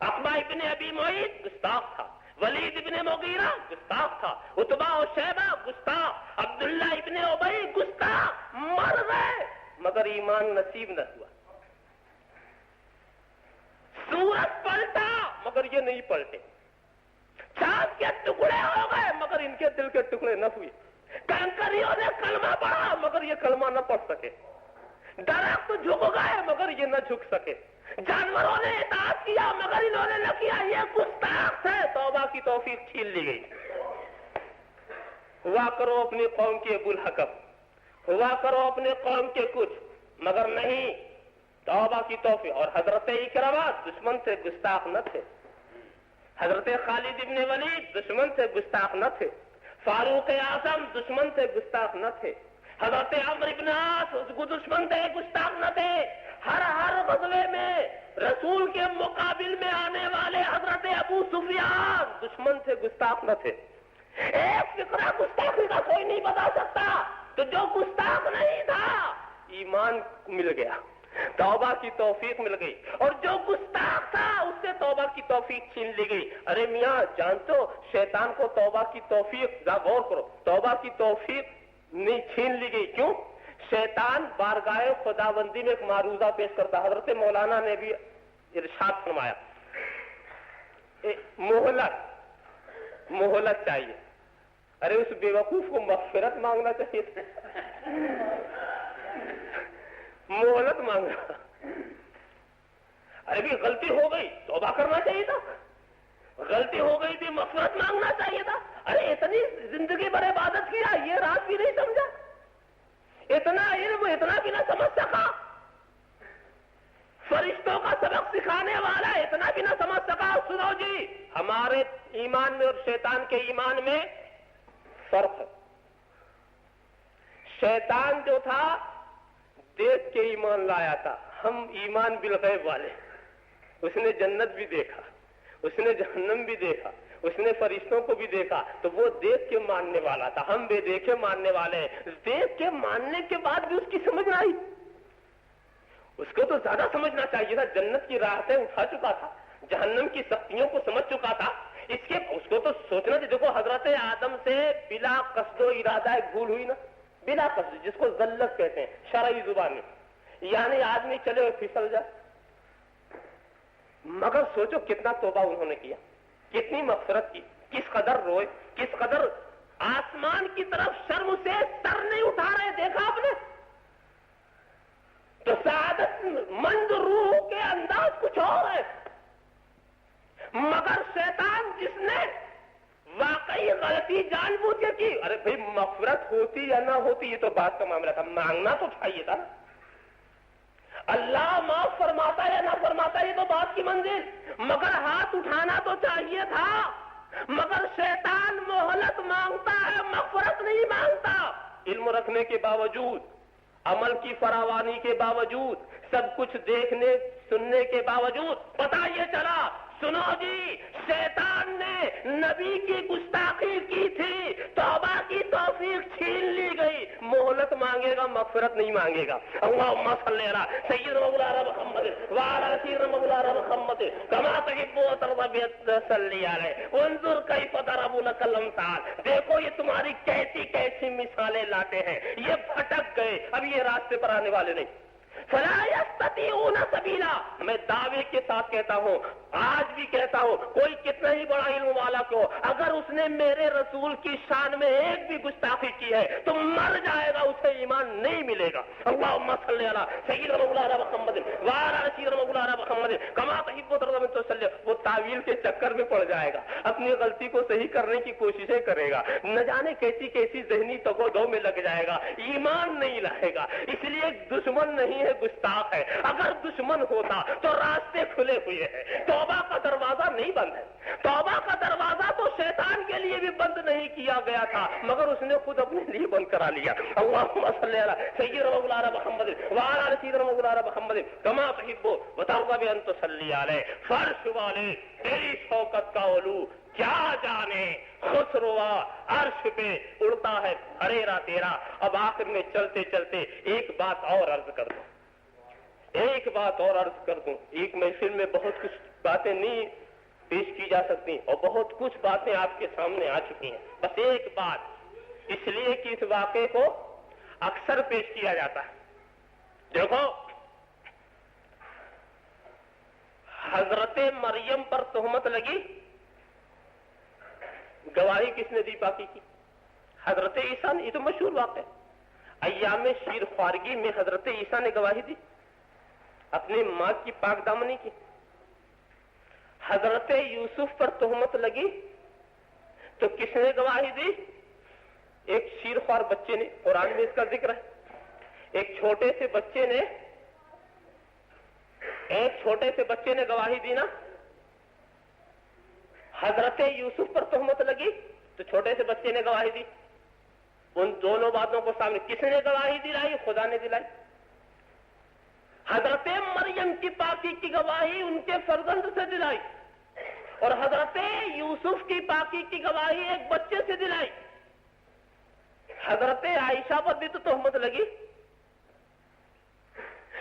عقبہ ابن ابی معیط گستاخ تھا, ولید ابن مغیرہ گستاخ تھا, عتبہ و شیبہ گستاخ, عبداللہ ابن ابی گستاخ, مر گئے مگر ایمان نصیب نہ ہوا. سورج پلٹا مگر یہ نہیں پلٹے, چاند کے ٹکڑے ہو گئے مگر ان کے دل کے ٹکڑے نہ ہوئے, کنکریوں نے کلمہ پڑھا مگر یہ کلمہ نہ پڑھ سکے, درخت جھک گئے مگر یہ نہ جھک سکے, جانوروں نے اطاعت کیا مگر انہوں نے نہ کیا. یہ گستاخ ہے, توبہ کی توفیق چھین لی گئی. ہوا کرو اپنی قوم کے ابو الحکم, ہوا کرو اپنے قوم کے کچھ, مگر نہیں توبہ کی توفیق. اور حضرت اکرمہ دشمن سے گستاخ نہ تھے, حضرت خالد ابن ولید دشمن سے گستاخ نہ تھے, فاروق اعظم دشمن سے گستاخ نہ تھے, حضرت عمرو بن عاص دشمن سے گستاخ نہ تھے. ہر غزوے میں رسول کے مقابل میں آنے والے حضرت ابو سفیان دشمن سے گستاخ نہ تھے. ایک فقرہ گستاخی کا کوئی نہیں بتا سکتا. تو جو گستاخ نہیں تھا ایمان مل گیا, توبہ کی توفیق مل گئی, اور جو گستاخ تھا اس سے توبہ کی توفیق چھین لی گئی. ارے میاں جانتے ہو شیطان کو توبہ کی توفیق, غور کرو, توبہ کی توفیق نہیں چھین لی گئی. کیوں؟ شیطان بارگاہ خداوندی میں ایک معروضہ پیش کرتا. حضرت مولانا نے بھی ارشاد فرمایا مہلت چاہیے. ارے اس بے وقوف کو مغفرت مانگنا چاہیے تھا, مہلت مانگنا. ارے بھی غلطی ہو گئی توبہ کرنا چاہیے تھا, غلطی ہو گئی بھی مغفرت مانگنا چاہیے تھا. ارے اتنی زندگی بھر عبادت کیا, یہ رات بھی نہیں سمجھا, اتنا علم اتنا بھی نہ سمجھ سکا, فرشتوں کا سبق سکھانے والا اتنا بھی نہ سمجھ سکا. سنو جی, ہمارے ایمان میں اور شیطان کے ایمان میں فرق ہے. شیطان جو تھا دیکھ کے ایمان لایا تھا, ہم ایمان بالغیب والے. اس نے جنت بھی دیکھا, اس نے جہنم بھی دیکھا, اس نے فرشتوں کو بھی دیکھا, تو وہ دیکھ کے ماننے والا تھا. ہم بے دیکھے ماننے والے ہیں. دیکھ کے ماننے کے بعد بھی اس کی سمجھ نہ آئی. اس کو تو زیادہ سمجھنا چاہیے تھا. جنت کی راحتیں اٹھا چکا تھا, جہنم کی سختیوں کو سمجھ چکا تھا. اس کو تو سوچنا تھا. دیکھو حضرت آدم سے بلا قصد و ارادہ ایک بھول ہوئی نا, بلا قصد, جس کو ذلت کہتے ہیں شرعی زبان میں, یعنی آدمی چلے اور پھسل جائے. مگر سوچو کتنا توبہ انہوں نے کیا, کتنی مغفرت کی, کس قدر روئے, کس قدر آسمان کی طرف شرم سے سر نہیں اٹھا رہے. دیکھا آپ نے تو سعادت مند روح کے انداز کچھ اور ہے. مگر شیطان جس نے واقعی غلطی جان بوجھ کے کی, ارے بھائی مغفرت ہوتی یا نہ ہوتی یہ تو بات کا معاملہ تھا, مانگنا تو چاہیے تھا. اللہ معاف فرماتا یا نہ فرماتا یہ تو بات کی منزل, مگر ہاتھ اٹھانا تو چاہیے تھا. مگر شیطان مہلت مانگتا ہے, مغفرت نہیں مانگتا. علم رکھنے کے باوجود, عمل کی فراوانی کے باوجود, سب کچھ دیکھنے سننے کے باوجود پتہ یہ چلا, سنو جی, شیطان نے نبی کی گستاخی کی تھی, توبہ کی توفیق چھین لی گئی. مہلت مانگے گا, مغفرت نہیں مانگے گا. اللہم صلی علی سیدنا مولانا محمد وعلی سیدنا مولانا محمد کما تحب و ترضى صلی علیہ وانظر کیف ضرب لك الامثال. دیکھو یہ تمہاری کیسی کیسی مثالیں لاتے ہیں, یہ بھٹک گئے, اب یہ راستے پر آنے والے نہیں. فلا یستطیعون سبیلا. میں دعوے کے ساتھ کہتا ہوں, آج بھی کہتا ہوں, کوئی کتنا ہی بڑا علم والا کیوں, اگر اس نے میرے رسول کی شان میں ایک بھی گستاخی کی ہے تو مر جائے گا, اسے ایمان نہیں ملے گا. اللہم صلی علی سیدنا مولانا محمد وعلی سیدنا مولانا محمد کما تحب وترضى من تصلی. وہ تعویل کے چکر میں پڑ جائے گا, اپنی غلطی کو صحیح کرنے کی کوششیں کرے گا, نہ جانے کیسی کیسی ذہنی تگو دو میں لگ جائے گا, ایمان نہیں لائے گا. اس لیے دشمن نہیں ہے, گستاخ ہے. اگر دشمن ہوتا تو راستے کھلے ہوئے ہیں, توبہ کا دروازہ نہیں بند ہے. توبہ کا دروازہ تو شیطان کے لیے بھی بند نہیں کیا گیا تھا, مگر اس نے خود اپنے لیے بند کرا لیا. اللہم صلی علی سیدنا مولانا محمد وعلی سیدنا مولانا محمد کما تحب وترضى بأن تصلی علیہ. فرش والے تیری شوکت کا علو کیا جانے, خسروا عرش پہ اڑتا ہے ہریرا تیرا. اب آخر میں چلتے چلتے ایک بات اور عرض کر دوں, ایک بات اور عرض کر دوں. ایک محفل میں بہت کچھ باتیں نہیں پیش کی جا سکتی اور بہت کچھ باتیں آپ کے سامنے آ چکی ہیں. بس ایک بات, اس لیے کہ اس واقعے کو اکثر پیش کیا جاتا ہے. دیکھو, حضرت مریم پر تہمت لگی, گواہی کس نے دی پاکی کی؟ حضرت عیسیٰ نے. یہ تو مشہور واقعہ ہے. ایام شیر خوارگی میں حضرت عیسیٰ نے گواہی دی, اپنی ماں کی پاک دامنی کی. حضرت یوسف پر تہمت لگی تو کس نے گواہی دی؟ ایک شیر خوار بچے نے, قرآن میں اس کا ذکر ہے. ایک چھوٹے سے بچے نے گواہی دی نا. حضرت یوسف پر تہمت لگی تو چھوٹے سے بچے نے گواہی دی. ان دونوں باتوں کو سامنے کس نے گواہی دلائی؟ خدا نے دلائی. حضرت مریم کی پاکی کی گواہی ان کے فرزند سے دلائی, اور حضرت یوسف کی پاکی کی گواہی ایک بچے سے دلائی. حضرت عائشہ پر بھی تو تہمت لگی.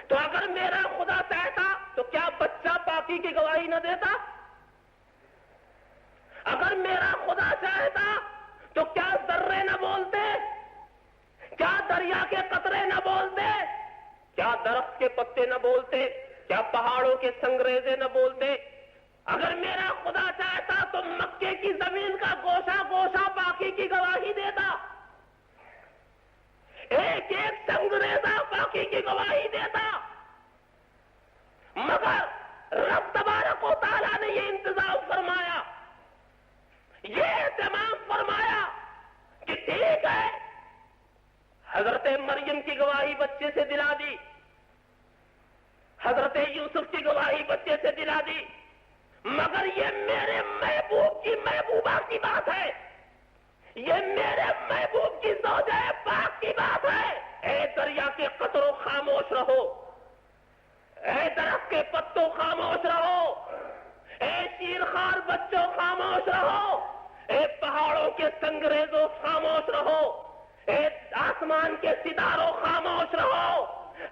تو اگر میرا خدا چاہتا تو کیا بچہ پاکی کی گواہی نہ دیتا؟ اگر میرا خدا چاہتا تو کیا ذرے نہ بولتے؟ کیا دریا کے قطرے نہ بولتے؟ کیا درخت کے پتے نہ بولتے؟ کیا پہاڑوں کے سنگریزے نہ بولتے؟ اگر میرا خدا چاہتا تو مکے کی زمین کا گوشہ گوشہ پاکی کی گواہی دیتا, ایک ایک سنگریزہ پاکی کی گواہی دیتا. مگر رب تبارک و تعالیٰ نے یہ انتظام فرمایا, یہ اہتمام فرمایا کہ ٹھیک ہے, حضرت مریم کی گواہی بچے سے دلا دی, حضرت یوسف کی گواہی بچے سے دلا دی, مگر یہ میرے محبوب کی محبوبہ کی بات ہے, یہ میرے محبوب کی زوجہ پاک کی بات ہے. اے دریا کے قطروں خاموش رہو, اے درخت کے پتوں خاموش رہو, اے شیرخوار بچوں خاموش رہو, اے پہاڑوں کے سنگریزوں خاموش رہو, اے آسمان کے ستاروں خاموش رہو,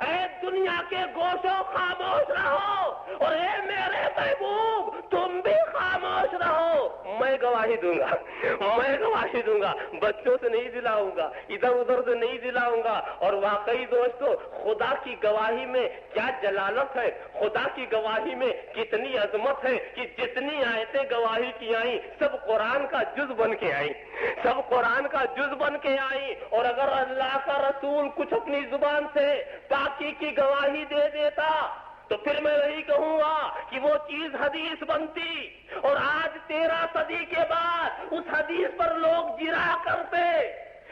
اے دنیا کے گوشوں خاموش رہو, اور اے میرے محبوب تم بھی خاموش رہو. میں گواہی دوں گا, میں گواہی دوں گا, بچوں سے نہیں دلاؤں گا, ادھر ادھر سے نہیں دلاؤں گا. اور واقعی دوستو, خدا کی گواہی میں کیا جلالت ہے, خدا کی گواہی میں کتنی عظمت ہے کہ جتنی آیتیں گواہی کی آئیں سب قرآن کا جز بن کے آئیں, سب قرآن کا جز بن کے آئیں. اور اگر اللہ کا رسول کچھ اپنی زبان سے پاکی کی گواہی دے دیتا تو پھر میں وہی کہوں گا کہ وہ چیز حدیث بنتی, اور آج 13 صدی کے بعد اس حدیث پر لوگ جرح کرتے,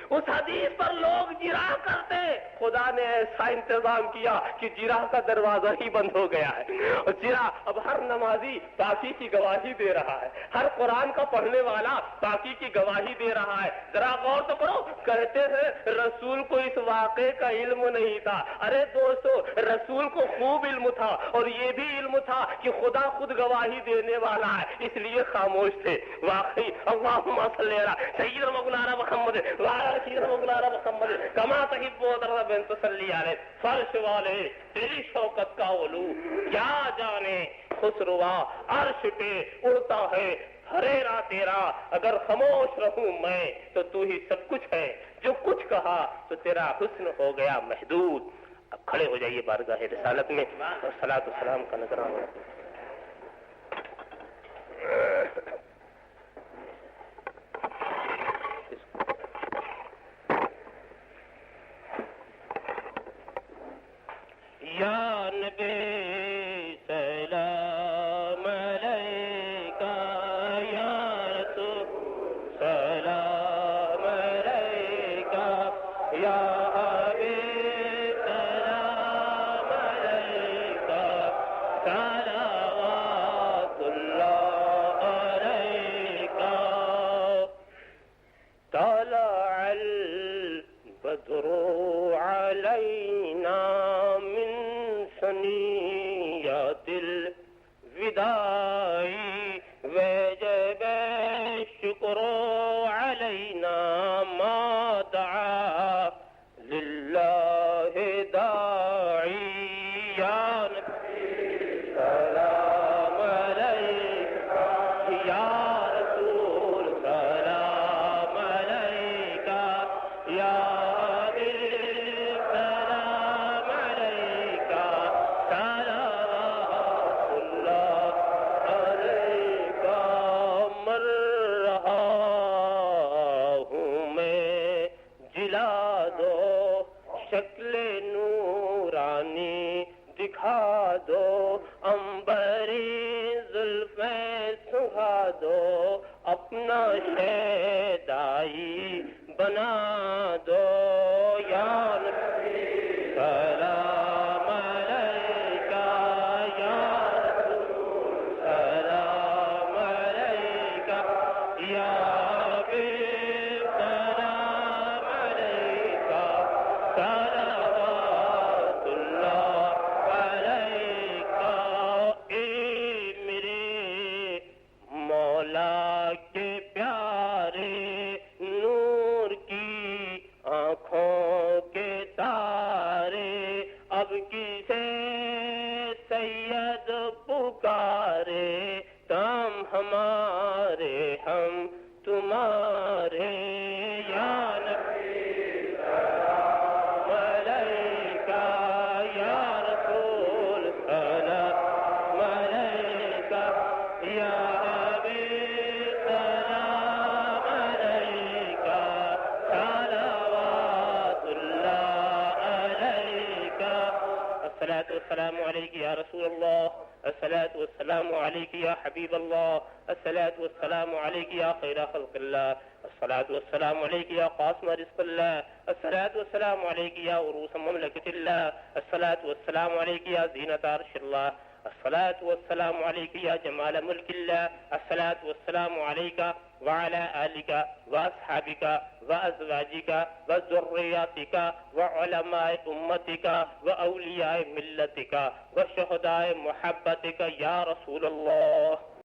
اس حدیث پر لوگ جرح کرتے. خدا نے ایسا انتظام کیا کہ جرح کا دروازہ ہی بند ہو گیا ہے, اور جرح اب ہر نمازی پاکی کی گواہی دے رہا ہے, ہر قرآن کا پڑھنے والا پاکی کی گواہی دے رہا ہے. ذرا غور تو کرو, کہتے ہیں رسول کو اس واقعے کا علم نہیں تھا. ارے دوستو, رسول کو خوب علم تھا, اور یہ بھی علم تھا کہ خدا خود گواہی دینے والا ہے, اس لیے خاموش تھے. واقعی اللہم صلی علی سیدنا مولانا محمد وعلی سیدنا مولانا محمد کما تحب وترضى بأن تصلی علیہ. فرش والے تیری شوکت کا علو کیا جانے, خسروا عرش پہ اڑتا ہے ہریرا تیرا. اگر خاموش رہوں میں تو ہی سب کچھ ہے, جو کچھ کہا تو تیرا حسن ہو گیا محدود. اب کھڑے ہو جائیے بارگاہ رسالت میں اور صلاۃ و سلام کا نذرانہ. یا نبی سلام علیکہ یا رسول سلام علیکہ یا حبیب سلام علیکہ صلوات اللہ علیکہ. طلع البدر علینا ثنیات الوداع وجب الشکر علینا ما دعا للہ داعی. یا نبی سلام علیکہ یا رسول سلام علیکہ یا شکل نورانی دکھا دو عنبری زلفیں سنگھا دو اپنا شیدائی بنا دو. یا نبی سلام علیکہ یا رسول سلام علیکہ یا حبیب سلام علیکہ صلوات اللہ علیکہ. اے میرے مولا کے پیارے نور کی آنکھوں کے تارے اب کسے سید پکارے تم ہمارے ہم تمہارے. یا نبی سلام علیکہ یا رسول سلام علیکہ یا حبیب سلام علیکہ صلوات اللہ علیکہ. الصلاۃ والسلام علیکہ یا رسول اللہ الصلاۃ والسلام علیکہ یا حبیب اللہ الصلاۃ والسلام علیکہ یا خیر خلق اللہ الصلاۃ والسلام علیکہ یا قاسم رزق اللہ الصلاۃ والسلام علیکہ یا عروس مملکت اللہ الصلاۃ والسلام علیکہ یا زینت عرش اللہ الصلاۃ والسلام علیکہ یا جمال ملک اللہ الصلاۃ والسلام علیکہ وعلى آلك وأصحابك وأزواجك وذرياتك وعلماء أمتك وأولياء ملتك وشهداء محبتك يا رسول الله.